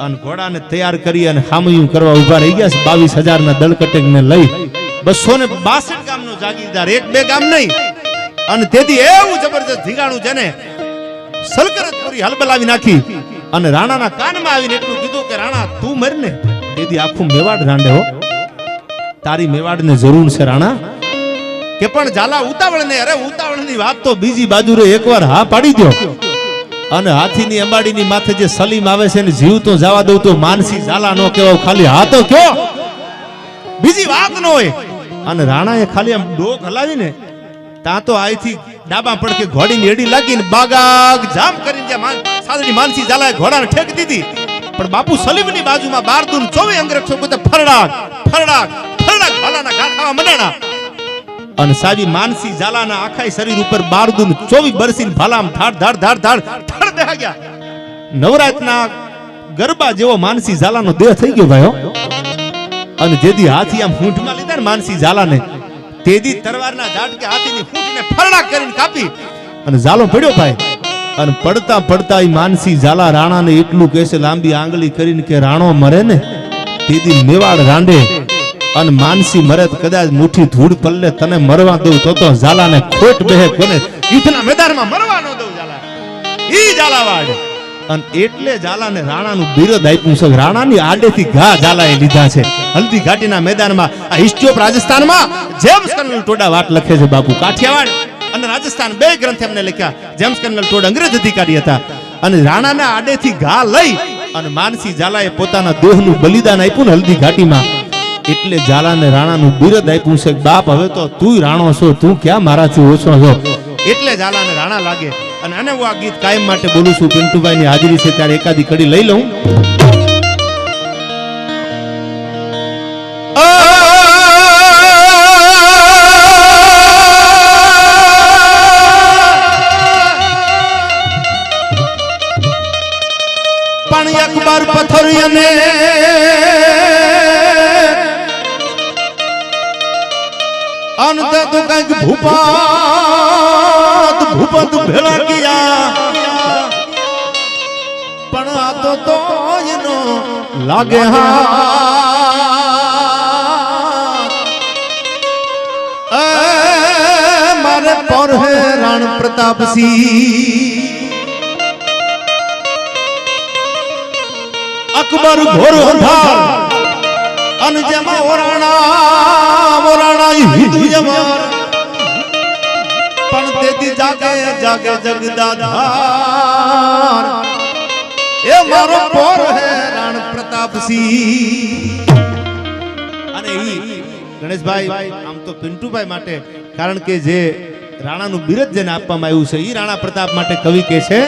અને ઘોડાને તૈયાર કરી અને હામયું કરવા ઊભા રહી ગયા છે. 22,000 ના દળકટેકને લઈ 262 ગામનો જાગીરદાર, એક બે ગામ નહીં. અને તેથી એવું જબરજસ્ત ધીંગાણું જેને સલકરત પૂરી હલબલાવી નાખી અને રાણાના કાનમાં આવીને એટલું કીધું કે રાણા તું મરને, તેથી આખું મેવાડ રાંડે હો, તારી મેવાડને જરૂર છે રાણા. કે પણ ઝાલા ઉતાવળ ને, અરે ઉતાવળની વાત તો બીજી બાજુ રે, એકવાર હા પાડી દો અને હાથીની અંબાડીની માથે જે સલીમ આવે છે ને જીવ તો જવા દઉં તો માનસી ઝાલા નો કહેવાય, ખાલી હા તો કયો, બીજી વાત ન હોય. અને રાણાએ ખાલી આમ ડોક હલાવીને ત્યાં તો આઈથી ડાબા પડકે ઘોડીની એડી લાગીને બાગાગ જામ કરીને જ્યાં સાદડી માનસી ઝાલાએ ઘોડાને ઠેક દીધી. પણ બાપુ સલીમની બાજુમાં 12 દૂર 24 અંગ્રેજો પોતે ફરડાક ફરડાક ફરડાક ભાલાના ઘા ખાવા મંડાણા. અને સાજી માનસી ઝાલાના આખા શરીર ઉપર 12 દૂર 24 બરસીન ભાલામ ધાડ ધાડ ધાડ ધાડ ધાડ દેહા ગયા. નવરાતના ગરબા જેવો માનસી ઝાલાનો દેહ થઈ ગયો ભાઈઓ. અને જેથી હાથી આમ હૂંઠમાં લીધા ને માનસી ઝાલાને, તેદી તરવારના ઝાટકે હાથીની ફૂંટને ફરડાક કરીને કાપી અને ઝાલો પડ્યો ભાઈ. અને પડતા પડતા ઈ માનસી ઝાલા રાણાને એટલું કહેશે લાંબી આંગળી કરીને કે રાણો મરે ને તેદી મેવાડ રાંડે અને માનસી મરે કદાચ મુઠ્ઠી ધૂળ પલ્લે તને મરવા દઉં તો ઝાલાને ખોટ બેહે, કોને યુદ્ધના મેદાનમાં મરવા ન દઉં ઝાલા, ઈ ઝાલાવાડ. અને એટલે ઝાલાને રાણાનું બિરદ આપ્યું છે. રાણાની આડેથી ઘા ઝાલાએ લીધા છે હલ્દી ઘાટીના મેદાનમાં. આ હિસ્ટ્રી ઓફ રાજસ્થાનમાં જેમ્સ કર્નલ ટોડા વાત લખે છે બાપુ. કાઠિયાવાડ અને રાજસ્થાન બે ગ્રંથ એમને લખ્યા. જેમ્સ કર્નલ ટોડ અંગ્રેજ અધિકારી હતા અને રાણાના આડેથી ઘા લઈ અને માનસી ઝાલાએ પોતાના દેહનું બલિદાન આપ્યું ને હલ્દી ઘાટીમાં. એટલે ઝાલાને રાણાનું બિરદ આપ્યું છે. બાપ હવે તો તું રાણો છો, તું ક્યાં મારાથી ઓછો છો. એટલે ઝાલાને રાણા લાગે. અને આને હું આ ગીત કાયમ માટે બોલું છું. પિન્ટુભાઈ ની હાજરી છે ત્યારે એકાદી કડી લઈ લઉં. પણ એકવાર પથરિયાને અંત તો કઈક ભૂપત ભેળા કિયા, પણ આ તો એનો લાગે હા મારે પર હે રાણ પ્રતાપસિંહ. અકબર ઘોર અંધાર અને જેમાં ઓરાણા હિન્દુ જમાર, પણ તેથી જાગે જાગે જગદાધાર એ મારો પોર હે રાણ પ્રતાપસિંહ. અને ઈ ગણેશભાઈ આમ તો પિન્ટુભાઈ માટે, કારણ કે જે રાણાનું બિરદ જેને આપવામાં આવ્યું છે ઈ રાણા પ્રતાપ માટે કવિ કહે છે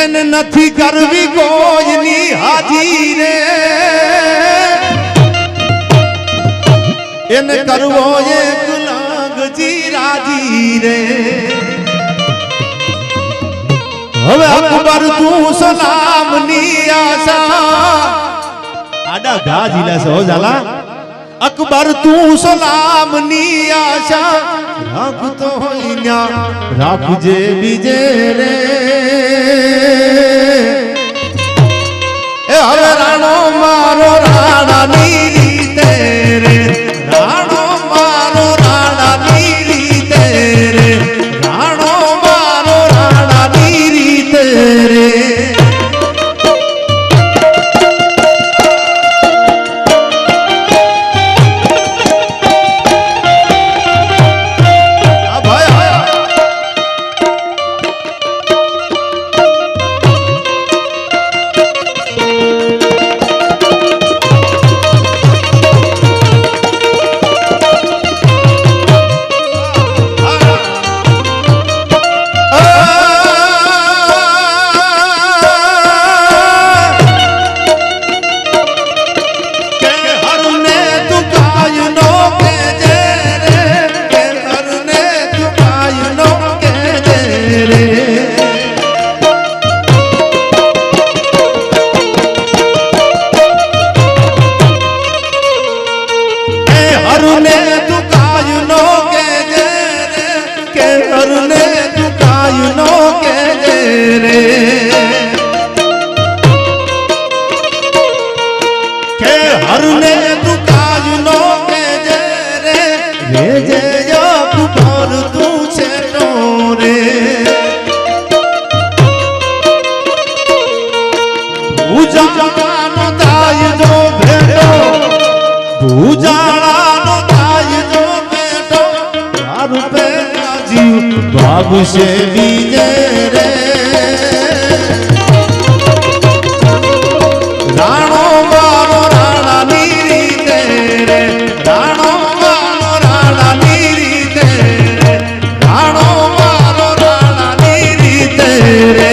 એને નથી કરવી કોઈની હાજી રે, એને કરવો એક લાગજી રાજી રે. હવે અકબર તું સલામની આશા, આડા ઘા જીલા છે હો ઝાલા. અકબર તું સલામની આશા રાખતો હોય ન્યા રાખજે બીજે રે. એ હવે રાણો મારો રાણાની રીતે રે, રાણો મારો રાણાની રીતે રે, રાણો મારો રાણાની રીતે રે. હરને દુકાયું નો કેજે રે કે હરને દુકાયું નો કેજે રે કે હરને દુકાયું નો કેજે રે રેજે અકબર તું છે નો રે ઉજાળાનો થાય જો ભેટો ઉજાળાનો થાય જો ભેટો મારું પેલા જીવ ભાગશે બીજે રે રાણો મારો રાણાની રીતે રે રાણો મારો રાણાની રીતે રે રાણો મારો રાણાની રીતે રે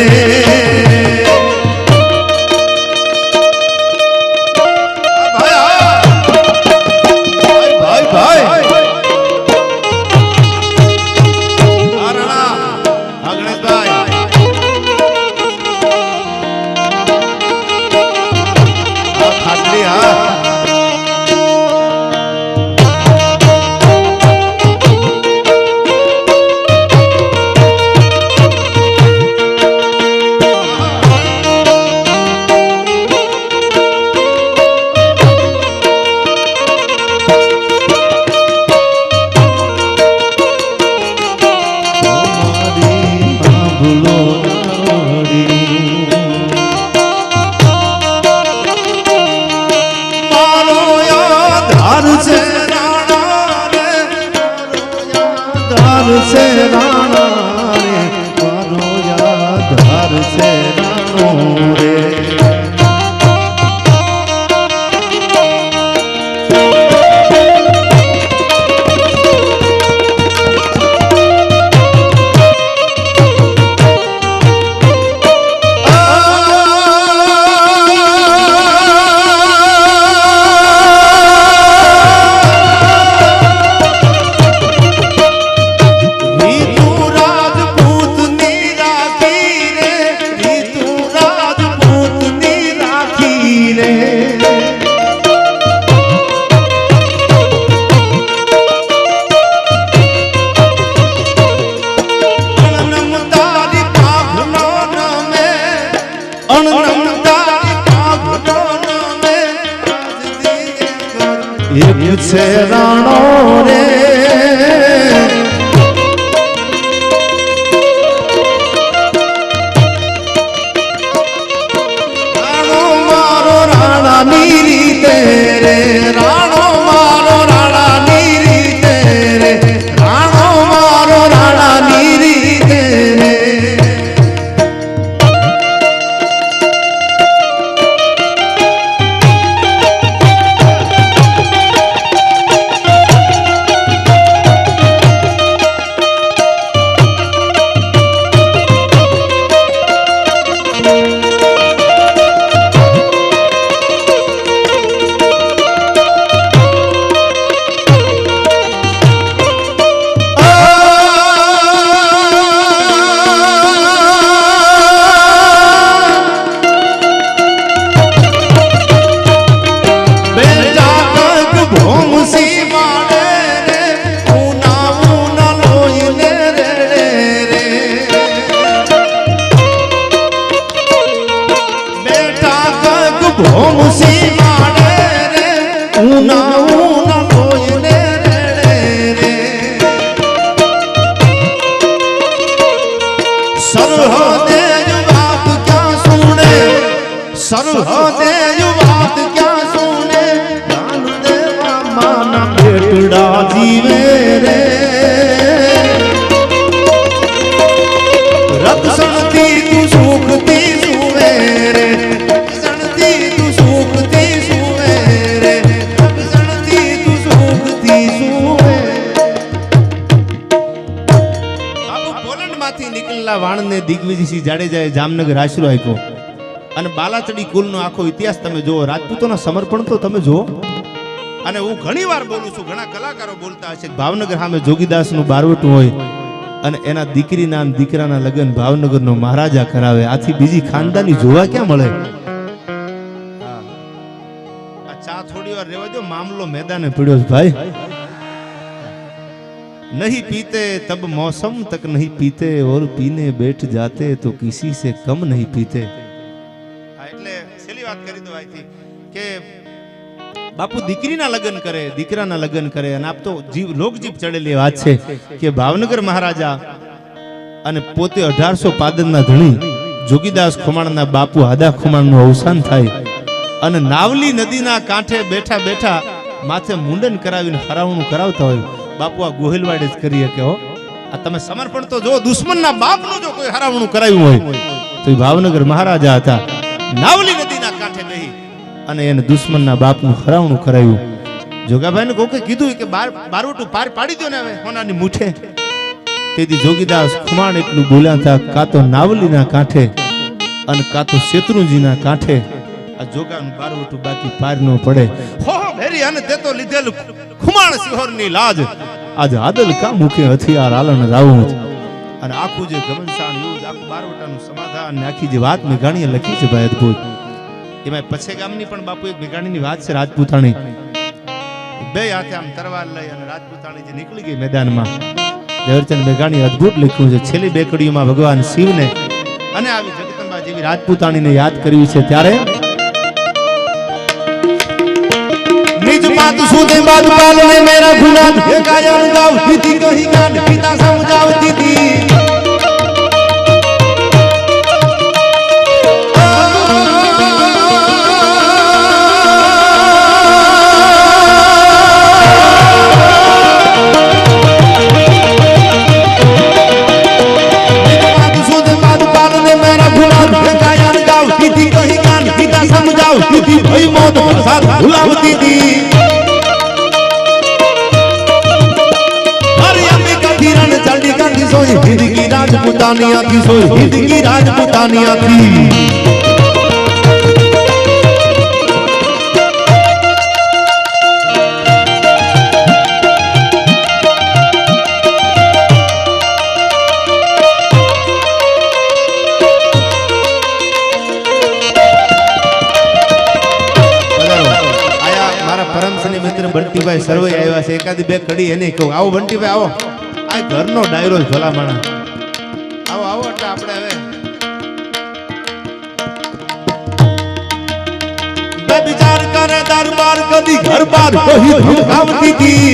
से राणा रे मारो यादगार से राणो रे एक से राणो रे राणो मारो राणा नीरी तेरे राणो मारो राणा नीरी तेरे राणो मारो राणा नीरी तेरे जीवे रे रक्षणती तू सुखती सुवे रे रक्षणती तू सुखती सुवे रे रक्षणती तू सुखती सुवे બાબુ પોલેન્ડ માંથી નીકળેલા વાણને દિગ્વિજયસિંહ જાડેજાએ જામનગર આશરો આપ્યો અને બાલાચડી કુલનો આખો ઇતિહાસ તમે જુઓ રાજપૂતોના સમર્પણ તો તમે જુઓ અને હું ઘણીવાર બોલું છું ઘણા કલાકારો બોલતા હશે ભાવનગર સામે જોગીદાસનું બારવટું હોય અને એના દીકરીના અને દીકરાના લગ્ન ભાવનગરનો મહારાજા કરાવે આથી બીજી ખાનદાની જોવા ક્યાં મળે આ ચા થોડી વાર રહેવા દો મામલો મેદાને પડ્યો છે ભાઈ नहीं पीते तब मौसम तक नहीं पीते और पीने बैठ जाते तो किसी से कम नहीं पीते। એટલે છેલ્લી વાત કરી દો આથી કે બાપુ દીકરીના લગ્ન કરે, દીકરાના લગ્ન કરે અને આપ તો જીવ લોકજીવ ચડેલી વાત છે કે ભાવનગર મહારાજા અને પોતે 1805 ધણી જોગીદાસ ખુમાણના બાપુ હાદા ખુમાણનું અવસાન થાય અને નાવલી નદીના કાંઠે બેઠા બેઠા માથે મુંડન કરાવીને હરાવણું કરાવતા હોય બાપુ આ ગોહિલવાડે જ કરીએ કે હો આ તમે સમર્પણ તો જો દુશ્મનના બાપનું જો કોઈ હરાવણું કરાવ્યું હોય તો એ ભાવનગર મહારાજા હતા નાવલી નદીના કાંઠે બેહી અને એને દુશ્મનના બાપનું હરાવણું કરાવ્યું। જોગાભાઈને કોકે કીધું કે બારવટું પાર પાડી દો ને હવે હોનાની મુઠે તેથી જોગીદાસ ખુમાણ એટલું બોલ્યા હતા કાં તો નાવલીના કાંઠે અને કાં તો શેત્રુંજીના કાંઠે આ જોગાનું બારવટું બાકી પાર ન પડે। હો ભેરી અને તે તો લીધેલ ખુમાણ સિહોરની લાજ આજ આદલ કા મુખે હથિયાર આલન રાવું અને આખું જે ગમનસાણ યુદ્ધ આખું બારવટાનું સમાધાન ને આખી જે વાત મેઘાણીએ લખી છે ભાઈ અદભુત। એમાં પછે ગામની પણ બાપુ એક મેઘાણીની વાત છે રાજપૂતાણી બે હાથે આમ તરવાર લઈ અને રાજપૂતાણી જે નીકળી ગઈ મેદાનમાં ઝવેરચંદ મેઘાણી અદભુત લખ્યું છે છેલ્લી બે કડીઓમાં ભગવાન શિવને અને આવી જગદંબા જેવી રાજપૂતાણીને યાદ કરવી છે ત્યારે निज मात सुदे बात पालने मेरा गुनाह ये गायन गाव दीदी कहीं गान पिता समझाओ दीदी भाई मौत साथ भुलावती थी अरे अंबिका किरण चंडिका की सोई हिंद की राजपूतानिया की सोई हिंद की राजपूतानिया थी। બંટીભાઈ સર્વે આવ્યા છે એકાદી બે કડી એને કહું આવો બંટીભાઈ આવો આ ઘરનો ડાયરો ભલા માણા આવો આવો એટલે આપણે હવે બે વિચાર કરે દરબાર કદી ઘર બાર કહી ધમકાવતી હતી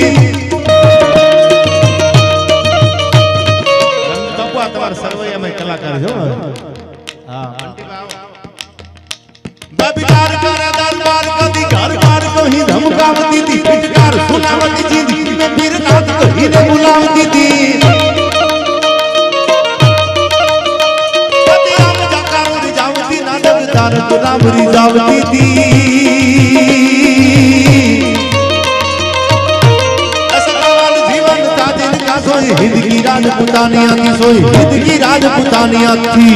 બાપુ આ તમારા સર્વૈયામાં કલાકાર છો હા બંટીભાઈ આવો બે વિચાર કરે દરબાર કદી ઘર બાર કહી ધમકાવતી હતી पिटकार सुनावती जिंदगी में फिर नाथ कहीं ने बुलावती थी पति राम जाका उड़ जावती नाटक तारक राम रिजावती थी असलवाल जीवन था जिनका सोई हिंद की राजपूतानिया की सोई हिंद की राजपूतानिया थी।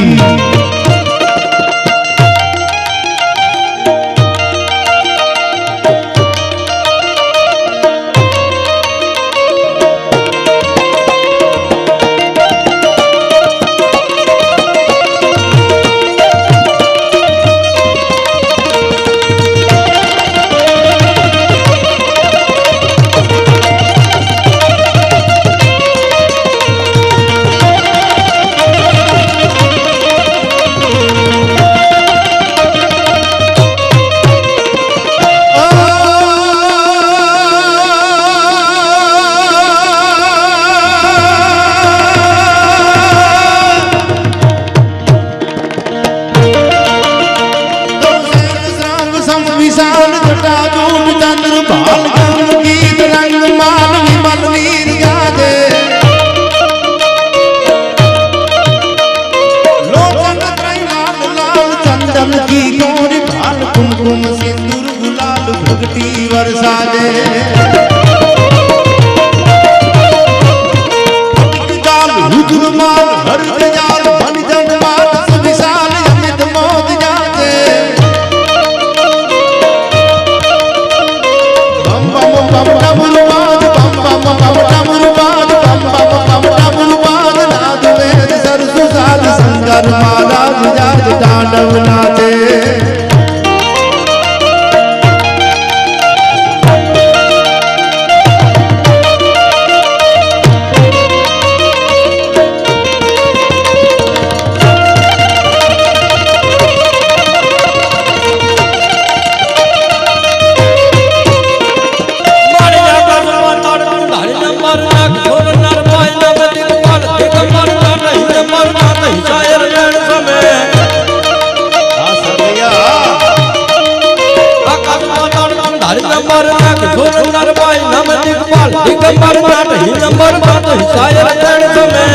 दिग्पाल दिगंबर नाट ही नंबर बात शायर तण समय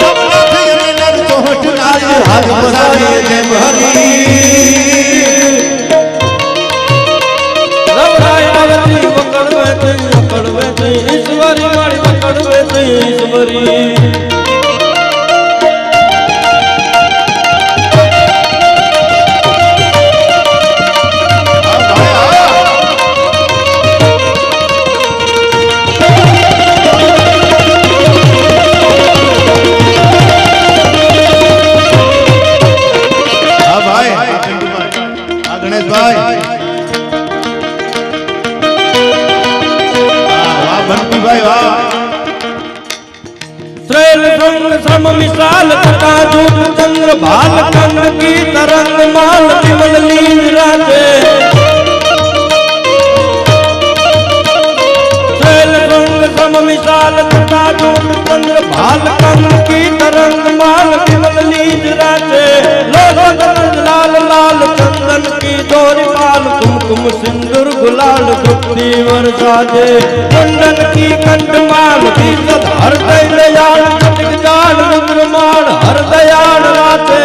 નવનાથ અને નર ચોહટ નારી હાથ પસારે જેમ હરી रवराय नवती पकड़वे थे ईश्वरी मारी पकड़वे थे ईश्वरी श्रम मिसाल तथा धूप चंद्र भाल कंग की तरंग माल विमल लीन राजे श्रम मिसाल तथा धूप चंद्र भाल कंग की तरंग माल विमल लीन राजे लाल लाल चंदन की डोरी पाल कुमकुम सिंदूर गुलाल गुप्ती वर्षाजे कुंडन की कंठमाल की सद हृदय दयाल जान रुद्रमाण हर दयाल राते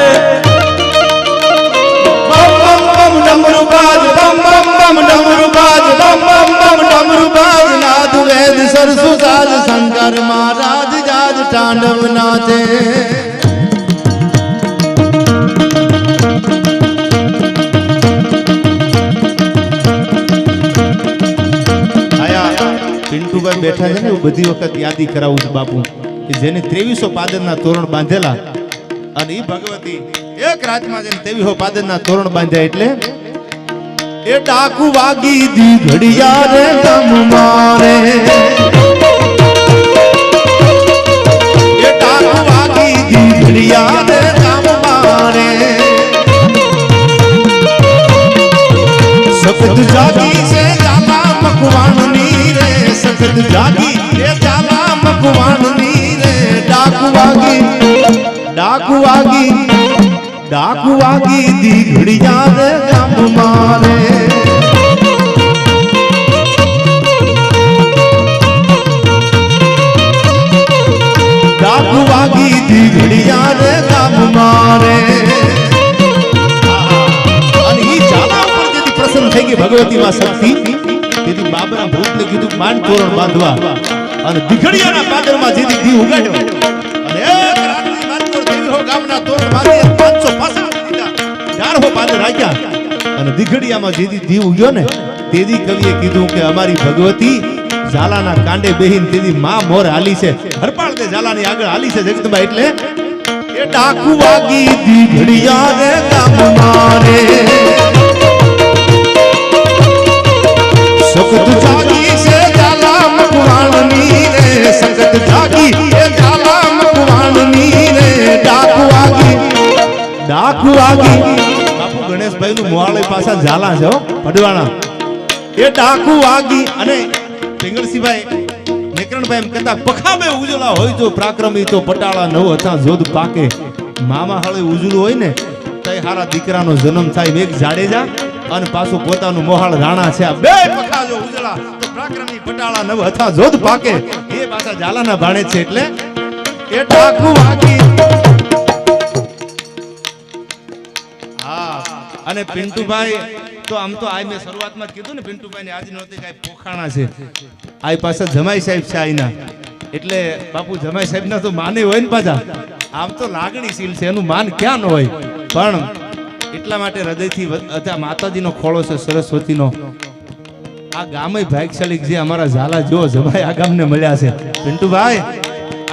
बम बम बम डमरू बाज बम बम बम डमरू बाज बम बम बम डमरू बाज नाद वेद सरसु साज शंकर महाराज जाज तांडव नाचे પિન્ટુભાઈ બેઠા છે ને હું બધી વખત યાદી કરાવું છું બાપુ કે જેને 2300 પાદરના તોરણ બાંધેલા અને ઈ ભગવતી એક રાતમાં જેને 2300 પાદરના તોરણ બાંધ્યા એટલે એ ડાકુ વાગી દી ઘડિયા રે તમ મારે એ ડાકુ વાગી દી ઘડિયા રે તમ મારે સખત જાગી છે જાલા મકવાણની રે સખત જાગી એ જાલા મકવાણની ડાકુ વાગી દી ઘડિયા રે ગામ મારે ડાકુ વાગી દી ઘડિયા રે ગામ મારે અને ઈ જાલા ઉપર જેથી પ્રસન્ન થઈ ગઈ ભગવતી માં શક્તિ તેથી બાબરા ભૂતને કીધું માંડ તોરણ બાંધવા અને દીઘડિયાના પાદરમાં જેથી દી ઉગાડ્યો અને એક રાતની માનકોર દેવી હો ગામના તોરણ બાંધી 500 પાસા દીધા 400 પાદર રાખ્યા અને દીઘડિયામાં જેથી દી ઉગ્યો ને તેદી કવિએ કીધું કે અમારી ભગવતી ઝાલાના કાંડે બેહીન તેદી માં મોર હાલી છે હરપાળ દે ઝાલાની આગળ હાલી છે જગતમાં એટલે એ ડાકુ વાગી દીઘડિયા રે ગામ મારે સખત જાગી છે ઝાલા મકવાણની રે સખત જાગી એ ઝાલા મકવાણની રે ડાકુ વાગી બાપુ ગણેશભાઈ નું મોહાળે પાછા ઝાલા છે હો પડવાણા એ ડાકુ વાગી અને પિંગળસીભાઈ નેકરણભાઈ એમ કહેતા પખાબે ઉજળા હોય તો પ્રાક્રમી તો પટાળા નવ હતા જોધ પાકે મામા હળે ઉજળું હોય ને તો હારા દીકરાનો જન્મ થાય એક જાડેજા અને પાછું પોતાનું મોહાળ રાણા છે આ બે પખા જો ઉજળા તો પ્રાક્રમી પટાળા નવ હતા જોધ પાકે એ પાછા ઝાલાના ભાણે છે એટલે એ ડાકુ વાગી અને પિન્ટુભાઈ તો આમ તો આ મેં શરૂઆતમાં કીધું ને પિન્ટુભાઈ ને આજે નહોતી કાંઈ પોખાણા છે આ પાસે જમાઈ સાહેબ છે આઈના એટલે બાપુ જમાઈ સાહેબ ના તો માને હોય ને પાછા આમ તો લાગણીશીલ છે એનું માન ક્યાં ન હોય પણ એટલા માટે હૃદયથી માતાજીનો ખોળો છે સરસ્વતીનો આ ગામે ભાગ્યશાળી જે અમારા ઝાલા જો જમાઈ આ ગામને મળ્યા છે પિન્ટુભાઈ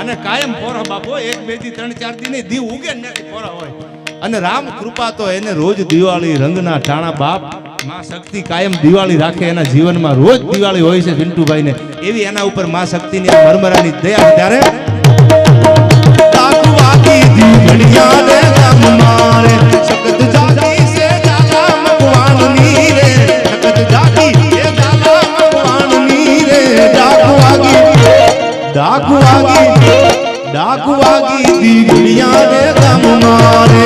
અને કાયમ પોરો બાપુ 1 2 થી 3 4 દી દી ઉગે ને પોરા હોય અને રામ કૃપા તો એને રોજ દિવાળી રંગના ટાણા બાપ માં શક્તિ કાયમ દિવાળી રાખે એના જીવનમાં રોજ દિવાળી હોય છે પિન્ટુભાઈ ને એવી એના ઉપર માં શક્તિની મરમરાની દયા ત્યારે ડાકુ વાગી દીઘડિયા રે ગામ મારે સખત જાગી છે ઝાલા મકવાણની રે સખત જાગી એ ઝાલા મકવાણની રે ડાકુ વાગી દીઘડિયા રે ગામ મારે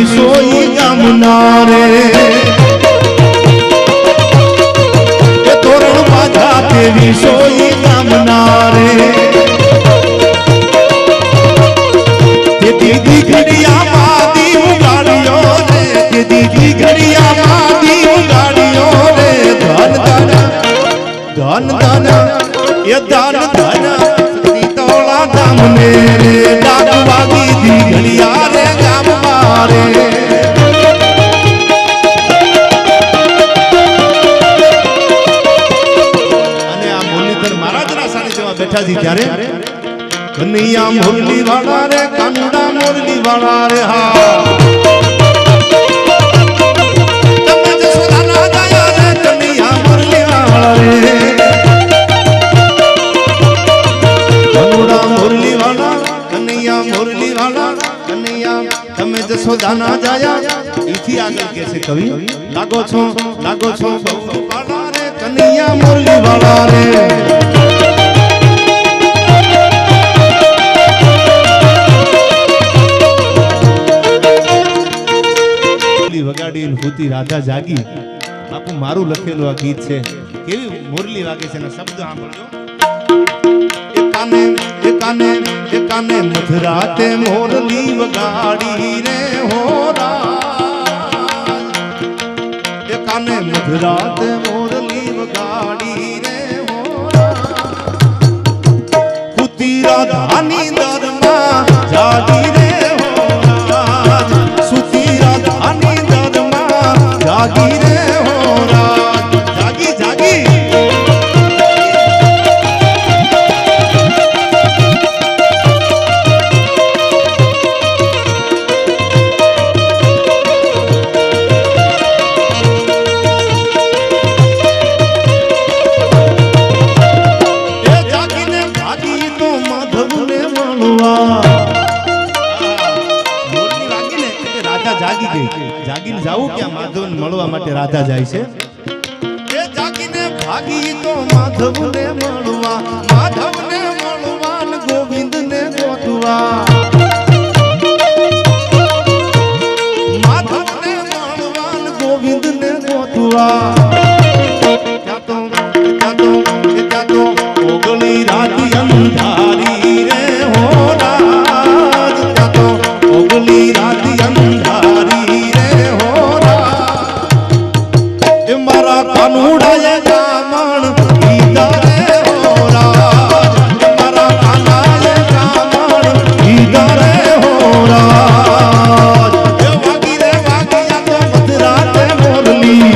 વિસોઈ ગામના રે એ તોરણ બાજા તે વિસોઈ ગામના રે તે દીદી ઘડિયામાં દી ઉગાડ્યો રે તે દીદી ઘડિયામાં દી ઉગાડ્યો રે ધન ધન ધન ધન એ ધન ધન તોળા ગામને રે ડાક વાગી દી ઘડિયા રે ગામમાં રે અને આ મુરલીધર મહારાજના સાનિધ્યમાં બેઠા છે ત્યારે કનૈયા મુરલી વાળા રે કાનુડા મુરલી વાળા રે હા તમે જશોદાના દયા રે કનૈયા મુરલી વાળા રે કાનુડા મુરલી વાળા કનૈયા મુરલી વાળા કનૈયા તમે જશોદાના જાયા ઈથી આગળ કે છે કવિ લાગો છો બહુ વાળા રે કનૈયા મુરલી વાળા રે મુરલી વગાડી ને હુતી રાધા જાગી બાપુ મારું લખેલું આ ગીત છે કેવી મુરલી વાગે છે એના શબ્દ સાંભળજો એકાને મધરાતે મોરલી વગાડી રે હોરા એકાને મધરાતે મોરલી વગાડી રે હોરા કુતી રાધાની દરમાં જાગી રે હોરા સુતી રાધાની દરમાં જાગી રે હોરા જાગી જાગી જાગીને જાવું ક્યાં માધવને મળવા માટે રાધા જાય છે એ જાગીને ભાગી તો માધવને મળવા ને ગોવિંદને ગોતવા માધવને મળવા ને ગોવિંદને ગોતવા ત્યાં તો ઓગળી રાતી અંધારી રે હોરા ત્યાં તો ઓગળી રાતી અંધારી રે હોરા એ મારા કાનુડાએ જામણ કીધા રે હોરા મારા કાનાએ જામણ કીધા રે હોરા એ વાગી રે વાગી તો મધરાતે મોરલી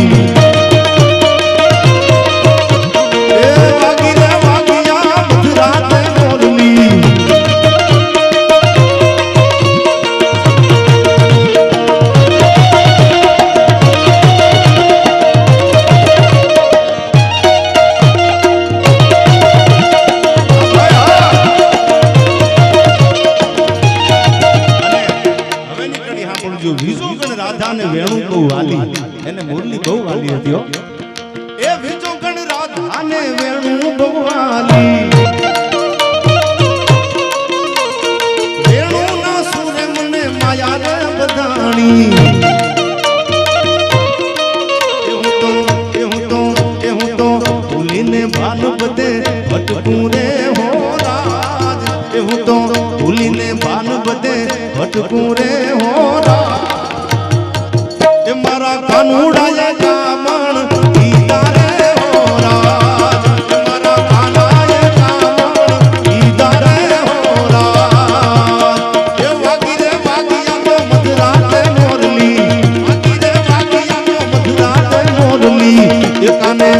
એ વાગી રે વાગી મધરાતે મોરલી રાધાને વેણુ બહુ વાલી એને મુરલી બહુ વાલી હતી હો એ વિજોગણ રાધાને વેણુ બહુ વાલી વેણુના સુરે મને માયા રે બધાણી હું તો ભૂલીને ભાન બધે ભટકું રે હો રાજ હું તો ભૂલીને ભાન બધે ભટકું રે હો રાજ મારા કાનુડાએ જામણ કીધા રે હોરા મારા કાનાએ જામણ કીધા રે હોરા એ વાગી રે વાગી તો મધરાતે મોરલી વાગી રે વાગી તો મધરાતે મોરલી એકાને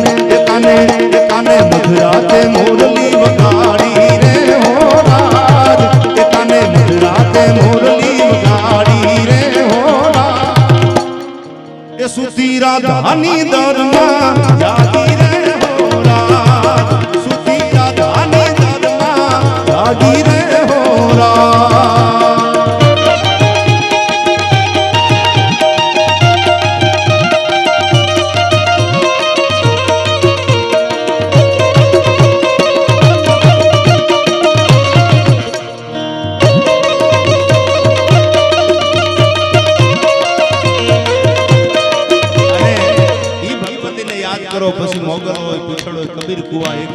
મધરાતે મોરલી વગાડી રે હોરા એકાને મધરાતે મોરલી વગાડી રે હોરા એ સુતી રાધાની દરમાં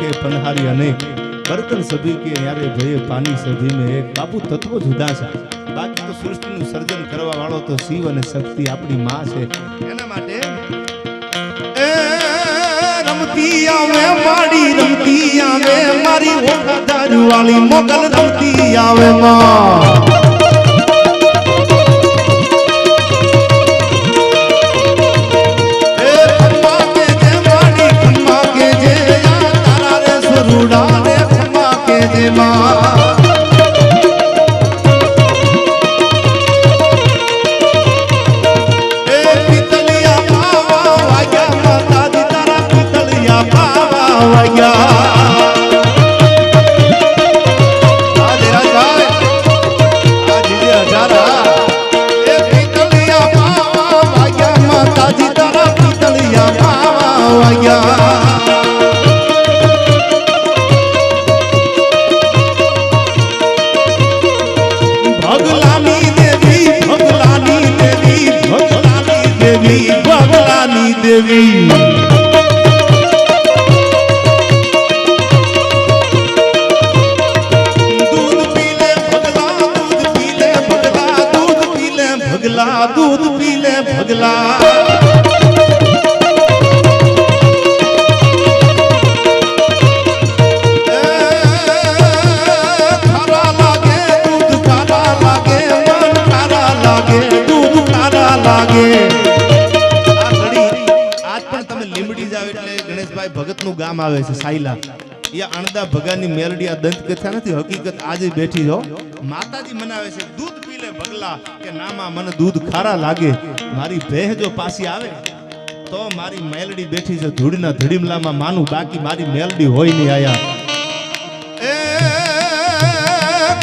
आंखें पनहारी अनेक बर्तन सभी के यारे भये पानी सभी में एक बापू तत्व जुदा છે બાકી તો સૃષ્ટિનું સર્જન કરવા વાળો તો શિવ અને શક્તિ આપણી માં છે એના માટે એ રમતી આવે માડી રમતી આવે મારી ઓખાદાર વાળી મોગલ રમતી આવે માં देवी दूध पीले भगला दूध पीले भगला दूध पीले भगला दूध पीले भगला खारा लागे दूध खारा लागे मन खारा लागे दूध खारा लागे ગણેશભાઈ ભગતનું ગામ આવે છે સાયલા એ અણદા ભગાની મેલડી આ દંત કથા નથી હકીકત આજે બેઠી છો માતાજી મનાવે છે દૂધ પીલે ભગલા કે નામાં મને દૂધ ખારા લાગે મારી ભેહ જો પાછી આવે તો મારી મેલડી બેઠી છે ધૂળના ધડીમલામાં માનું બાકી મારી મેલડી હોય નહીં આયા એ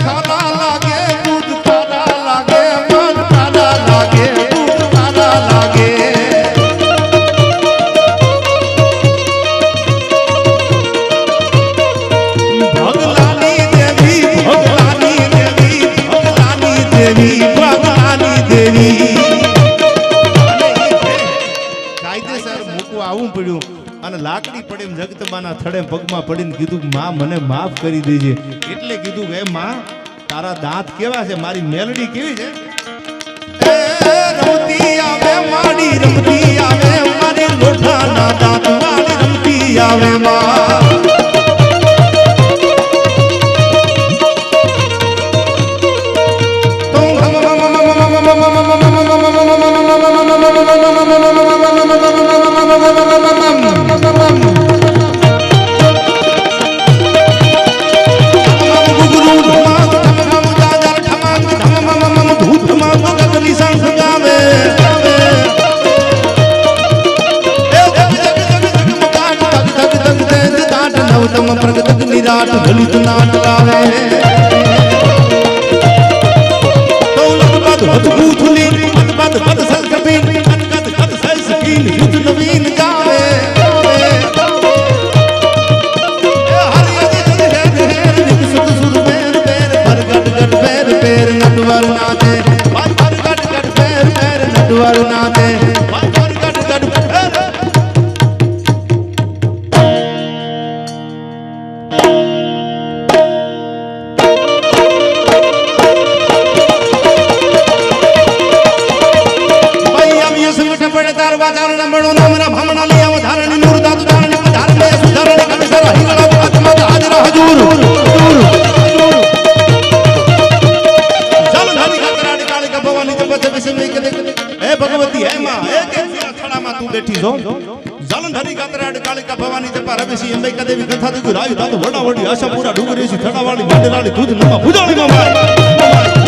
ખારા લાગે દૂધ ખારા લાગે મન ખારા લાગે દૂધ ખારા લાગે અને લાકડી પડે જગતબાના થડે પગમાં પડીને કીધું માં મને માફ કરી દેજે એટલે કીધું કે માં તારા દાંત કેવા છે મારી મેલડી કેવી છે રમતી આવે માડી રમતી આવે મારી લોઠાના દાંત માડી રમતી આવે માં निराट ललित नाट गावे तो लगबद भूथली लगबद बद संकपीन अनकद कद सै सकीन युद्ध नवीन गावे हरि हरि सुध सुध पैर पैर पर गट गट पैर पैर नटवर नाचे पर गट गट पैर पैर नटवर नाचे पर गट गट पैर जलंधरी कातराड कालिका भवानी जपा रवेसी अंबिका देवी कथा दुगु रायु दात वडा वडी आशा पूरा डुगरेसी थडावाली मंडलाली दूध नमा भुजाली माय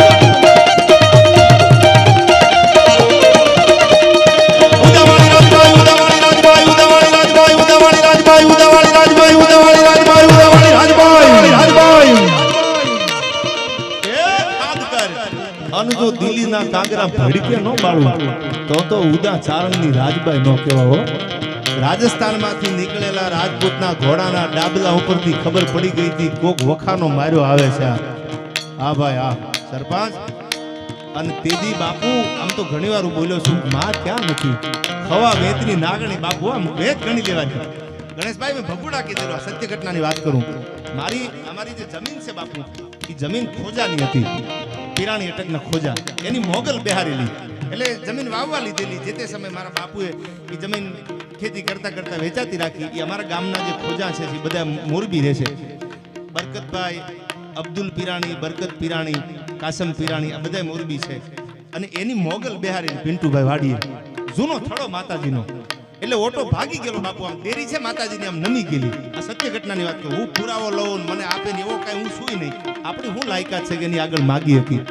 उदावाली राजबाई उदावाली राजबाई उदावाली राजबाई उदावाली राजबाई उदावाली राजबाई उदावाली राजबाई उदावाली राजबाई राजबाई ए याद कर अन जो दिल्ली ना कागरा भड़के नो बाळू तो उदा चारणनी राजबाई नो केवा हो રાજસ્થાન માંથી નીકળેલા રાજપૂતના ઘોડાના ડાબલા ઉપરથી ખબર પડી ગઈ હતી કોક વખાનો માર્યો આવે છે હા ભાઈ હા સરપંચ અને તેદી બાપુ આમ તો ઘણીવાર બોલ્યો છું માં ક્યાં નથી ખવા વેતની નાગણી બાપુ આમ વેત ગણી લેવાની ગણેશભાઈ મેં ભગુડા કીધેલું આ સત્ય ઘટનાની વાત કરું. અમારી જે જમીન છે બાપુ એ જમીન ખોજાની હતી, પિરાણી અટકના ખોજા, એની મોગલ બેહારેલી, એટલે જમીન વાવવા લીધેલી. જે તે સમયે મારા બાપુએ એ જમીન ખેતી કરતા કરતા વેચાતી રાખી. એ અમારા ગામના જે ખોજા છે એ બધા મોરબી રહે છે. બરકતભાઈ, અબ્દુલ પિરાણી, બરકત પિરાણી, કાસમ પિરાણી, આ બધા મોરબી છે. અને એની મોગલ બેહારેલી પિન્ટુભાઈ વાડીએ, જૂનો થડો માતાજીનો. એટલે ઓટો ભાગી ગયેલો બાપુ, આમ દેરી છે માતાજીની આમ નમી ગયેલી. આ સત્ય ઘટનાની વાત કહું. હું પુરાવો લઉં મને આપે ને એવો કાંઈ હું સુઈ નહીં. આપણી હું લાયકાત છે કે એની આગળ માગી હતી.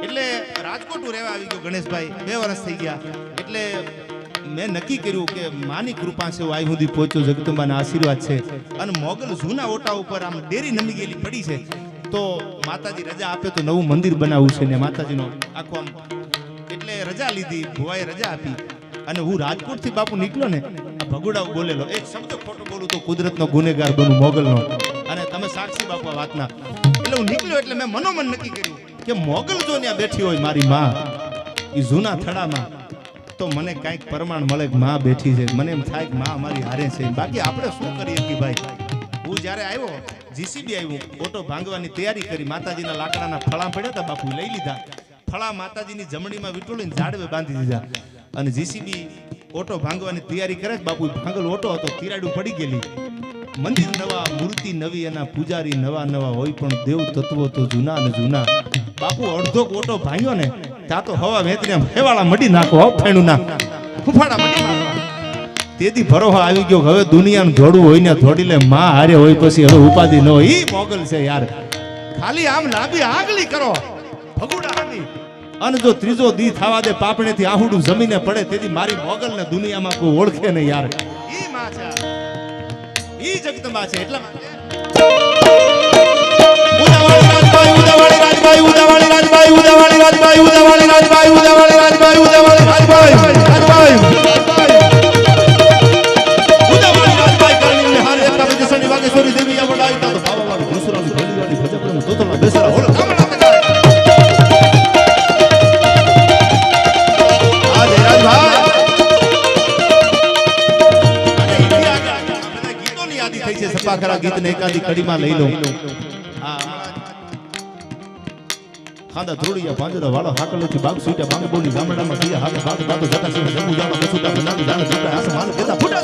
એટલે રાજકોટ રહેવા આવી ગયો ગણેશભાઈ. 2 વર્ષ થઈ ગયા. એટલે મેં નક્કી કર્યું કે માની કૃપા છે, હું આઈ સુધી પહોંચ્યો, જગદંબાના આશીર્વાદ છે. અને મોગલ જૂના ઓટા ઉપર આમ દેરી નમી ગયેલી પડી છે. તો માતાજી રજા આપે તો નવું મંદિર બનાવવું છે ને માતાજીનો આખો આમ. એટલે રજા લીધી, ભુવાએ રજા આપી અને હું રાજકોટ થી બાપુ નીકળ્યો ને, આ ભગુડા બોલેલો એક શબ્દ ખોટો બોલું તો કુદરતનો ગુનેગાર બનું, મોગલનો. અને તમે સાક્ષી બાપુ આ વાતના. એટલે હું નીકળ્યો એટલે મેં મનોમન નક્કી કર્યું કે મોગલ જો ત્યાં બેઠી હોય મારી માં એ જૂના થડામાં, તો મને કાંઈક પ્રમાણ મળે કે માં બેઠી છે. મને એમ થાય કે માં અમારી હારે છે. બાકી આપણે શું કરીએ કે ભાઈ. હું જ્યારે આવ્યો, જીસીબી આવ્યું, ઓટો ભાંગવાની તૈયારી કરી. માતાજીના લાકડાના ફળા પડ્યા હતા બાપુ, લઈ લીધા. ફળા માતાજીની જમણીમાં વીંટોળીને ઝાડવે બાંધી દીધા. અને જીસીબી ઓટો ભાંગવાની તૈયારી કરે છે બાપુ. ભાંગલ ઓટો હતો, તિરાડું પડી ગયેલી. મંદિર નવા, મૂર્તિ નવી, એના પૂજારી નવા નવા હોય, પણ દેવ તત્વો તો જૂના ને જૂના. બાપુ અડધો ઓટો ભાંગ્યો ને ત્યાં તો હવા વેતરી હેવાળા મડી નાખો, ફેણું ના ફૂફાડા મડી નાખો. તેથી ભરોહા આવી ગયો હવે દુનિયાનું જોડવું હોય ને જોડી લે. માં હારે હોય પછી હવે ઉપાધિ ન હોય. ઈ મોગલ છે યાર. ખાલી આમ લાંબી આગલી કરો ભગુડા આવી. અને જો ત્રીજો દી થવા દે પાપણેથી આહુડું જમીને પડે, તેથી મારી મોગલ ને દુનિયામાં કોઈ ઓળખે નહીં યાર. ઈ માં છે, ઈ જગદંબા છે. એટલા માટે ઉદાવાળી રાજભાઈ, ઉદાવાળી રાજભાઈ, ઉદાવાળી રાજભાઈ, ઉદાવાળી રાજભાઈ, ઉદાવાળી રાજભાઈ, ઉદાવાળી રાજભાઈ, રાજભાઈ, ઉદાવાળી રાજભાઈ કરણી હારે એક બજે સની વાગેશ્વરી દેવી આ વડાઈ તા તો ભાવવાળી દુસરાની ભલીવાળી ભજપ્રમ તોતલા બેસરા હોળ કામડા સપાખરા ગીત ને એકાદી કડીમાં લઈ લો. ખાંદા ધ્રોડિયા પાંજરા વાળો હાકલેથી બાગ સુટ્યા બાંગ બોલી ગામડામાં ગયા હાકે બાગ બાતો જતા સિંહ જમુ જાવા બસુટા બનાવી જાણ જતા આસમાન કેતા ફૂટા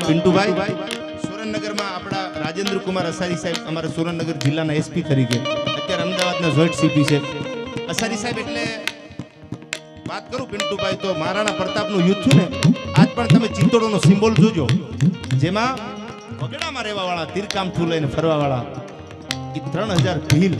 પિન્ટુભાઈ સુરેન્દ્રનગરમાં આપણા રાજેન્દ્ર કુમાર અસારી સાહેબ અમારા સુરેન્દ્રનગર જિલ્લાના એસપી તરીકે, અત્યારે અમદાવાદના જોઈન્ટ સીપી છે. અસારી સાહેબ એટલે વાત કરું પિન્ટુભાઈ તો મહારાણા પ્રતાપનું યુદ્ધ થયું ને, આજ પણ તમે ચિત્તોડનો સિમ્બોલ જોજો, જેમાં વગડામાં રહેવા વાળા તીરકામઠું લઈને ફરવા વાળા ઈ 3000 ભીલ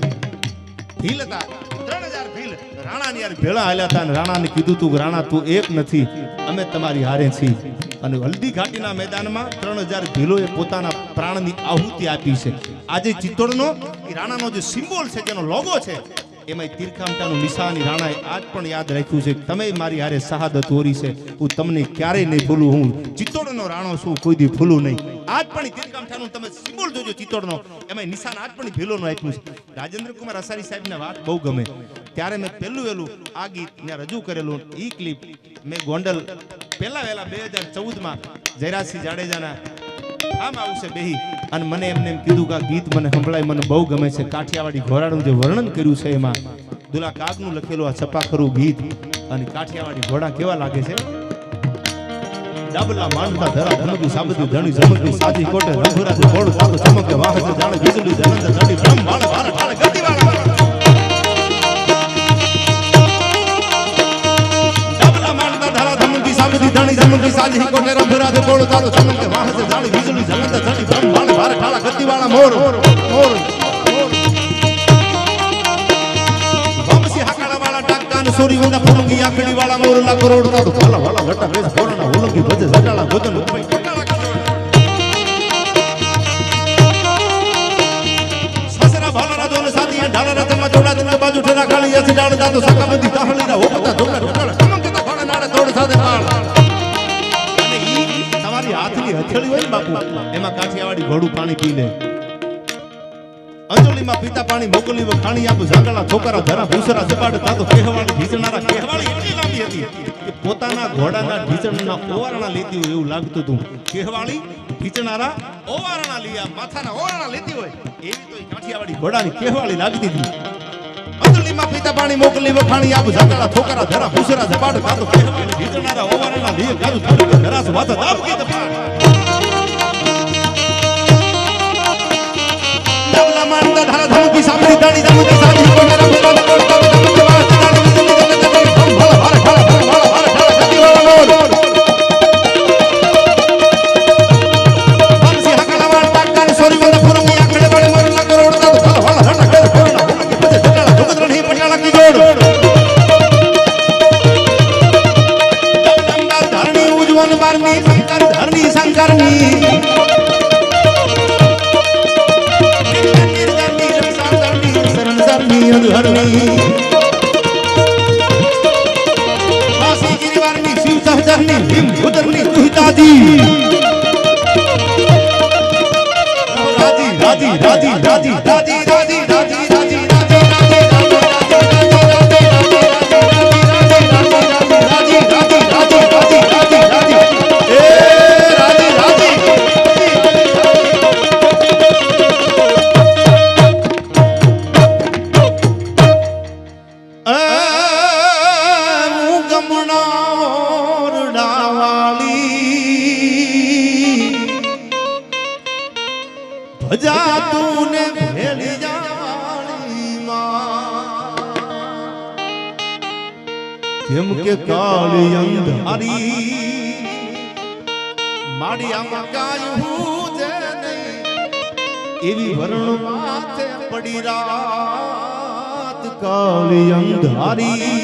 હતા. 3000 ભીલ રાણાની યાર ભેળા હાલ્યા હતા અને રાણાને કીધું તું રાણા તું એક નથી, અમે તમારી હારે છીએ. અને હલ્દી ઘાટીના મેદાનમાં 3000 ભીલોએ પોતાના પ્રાણની આહુતિ આપી છે. આજે ચિત્તોડનો એ રાણાનો જે સિમ્બોલ છે, જેનો લોગો છે, એમાં તીરકામઠાનું નિશાની રાણાએ આજ પણ યાદ રાખ્યું છે. તમે મારી હારે શહાદત ઓરી છે, હું તમને ક્યારેય નહીં ભૂલું. હું ચિત્તોડનો રાણો છું, કોઈ દી ભૂલું નહીં. આજ પણ તીરકામઠાનું તમે સિમ્બોલ જોજો ચિત્તોડનો, એમાં નિશાન આજ પણ ભીલોનું આપ્યું છે. રાજેન્દ્ર કુમાર અસારી સાહેબને વાત બહુ ગમે. ત્યારે મેં પહેલું આ ગીત ત્યાં રજૂ કરેલું. ઈ ક્લિપ મેં ગોંડલ પહેલા વહેલા 2014માં જયરાજસિંહ જાડેજાના આમ આવશે બેહી અને મને એમને એમ કીધું કે આ ગીત મને સંભળાય, મને બહુ ગમે છે. કાઠિયાવાડી ઘોડાનું જે વર્ણન કર્યું છે એમાં દુલા કાગનું લખેલું આ છપાખરું ગીત અને કાઠિયાવાડી ઘોડા કેવા લાગે છે. ડાબલા માંડવા ધરા ધમકી સાબતી ધણી ઝમકી સાજી કોટે રઘુરાજ ઘોડ તાતો ચમકે વાહે જાણે વીજળી જનંદ ધડી બ્રહ્મ વાળ વાળ વાળ ગતિ વાળ ડાબલા માંડવા ધરા ધમકી સાબતી ધણી ઝમકી સાજી કોટે રઘુરાજ ઘોડ તાતો ચમકે વાહે જાણે વીજળી જનંદ ધડી બ્રહ્મ વાળ વાળ વાળ ગતિ વાળા મોર મોર વંશી હાકડા વાળા ટાકાન સોરી વંદા પુરુંગી આખડી વાળા મોરલા કરોડ તાતો વાલા વાલા ઘટા બેસ કોરોના ઉલંગી ભજે જટાળા ગોતન ઉપર ટકાળા સસરા ભાલરા દોન સાથી ઢાળા રતમાં જોડા દિન બાજુ ઠરા ખાલી એસી ડાળ દાતો સકામતી તાહળીના હોપતા ઢોકળા ઢોકળા કમંકતા ઘોડા નાડે તોડ સાથે પાળ. અને ઈ તમારી હાથની હથેળી હોય ને બાપુ, એમાં કાઠિયાવાડી ઘોડું પાણી પી લે. અંજલિમાં પીતા પાણી મોકલી ખાણી આપું ઝાંગળા છોકરા ધરા ભૂસરા ઝપાટ તાતો કહેવાળી ભીચનારા કહેવાળી એટલી લાંબી હતી કે પોતાના ઘોડાના ઢીચણના ઓવારણા લેતી હોય એવું લાગતું હતું. કહેવાળી ભીચનારા ઓવારણા લીયા માથાના ઓવારણા લેતી હોય એવી તો કાઠિયાવાડી ઘોડાની કહેવાળી લાગતી હતી. અંજલિમાં પીતા પાણી મોકલી ખાણી આપું ઝાંગળા છોકરા ધરા ભૂસરા ઝપાટ તાતો કહેવાળી ભીચનારા ઓવારણા લીએ ગાજુ થોડી ધરાસ વાત દાબકી દપાટ. માંડતા ધારા ધમકી સામરી દાણી ધમકી સાજી કોટરા ભૂલા કોટરા ધમકી વાસ્તે દાણી વિજળી જગત જગત ભળ ભાર ખાળા ભળ ભાર ખાળા ગતિ વાળા મોર વંશી હાકડા વાળા ટાકાન સોરી વંદા પુરુંગી આખડે વાળે મોરલા કરોડ તાતો ભળ ભાર હટા કર કોરણા ભૂલકી ભજે જટાળા ઢોકત રણી પટાળા કી જોડ દમદમડા ધરણી ઉજવન બારની શંકર ધરણી શંકરની વાસી ગિરિવારની શિવ સહજરની ભીમ ભૂદરની તુહિતાજી રાજી રાજી રાજી રાજી રાજી રાજી રાજી રાજી ભજા તુને ભેલી જાવાળી માં કેમ કે કાળી અંધારી માડી આમાં કાયું છે નહીં એવી વરણ માથે પડી રાત કાળી અંધારી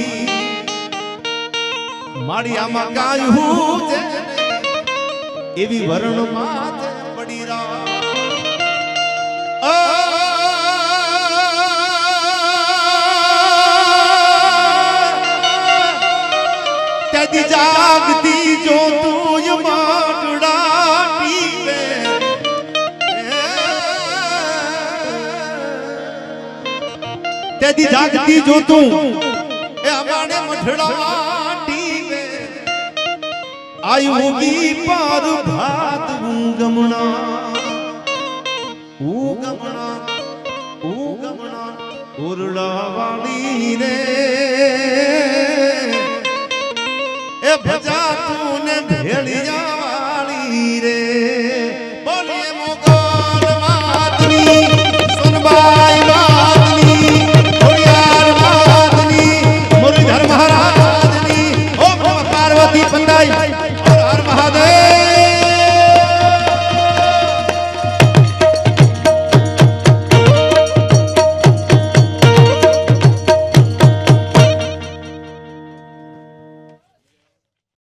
માડી આમાં કાયું છે એવી વરણ માથે પડી રાત ત્યાંથી જાગતી જો તું માટડા ટીપે ત્યાંથી જાગતી જો તું એ અમારે મઠડા ટીપે આયુ ગી પર ભાત ગમણા ઉગમણા ઉરડા વાળી રે એ ભજા તું ને ભેળી જા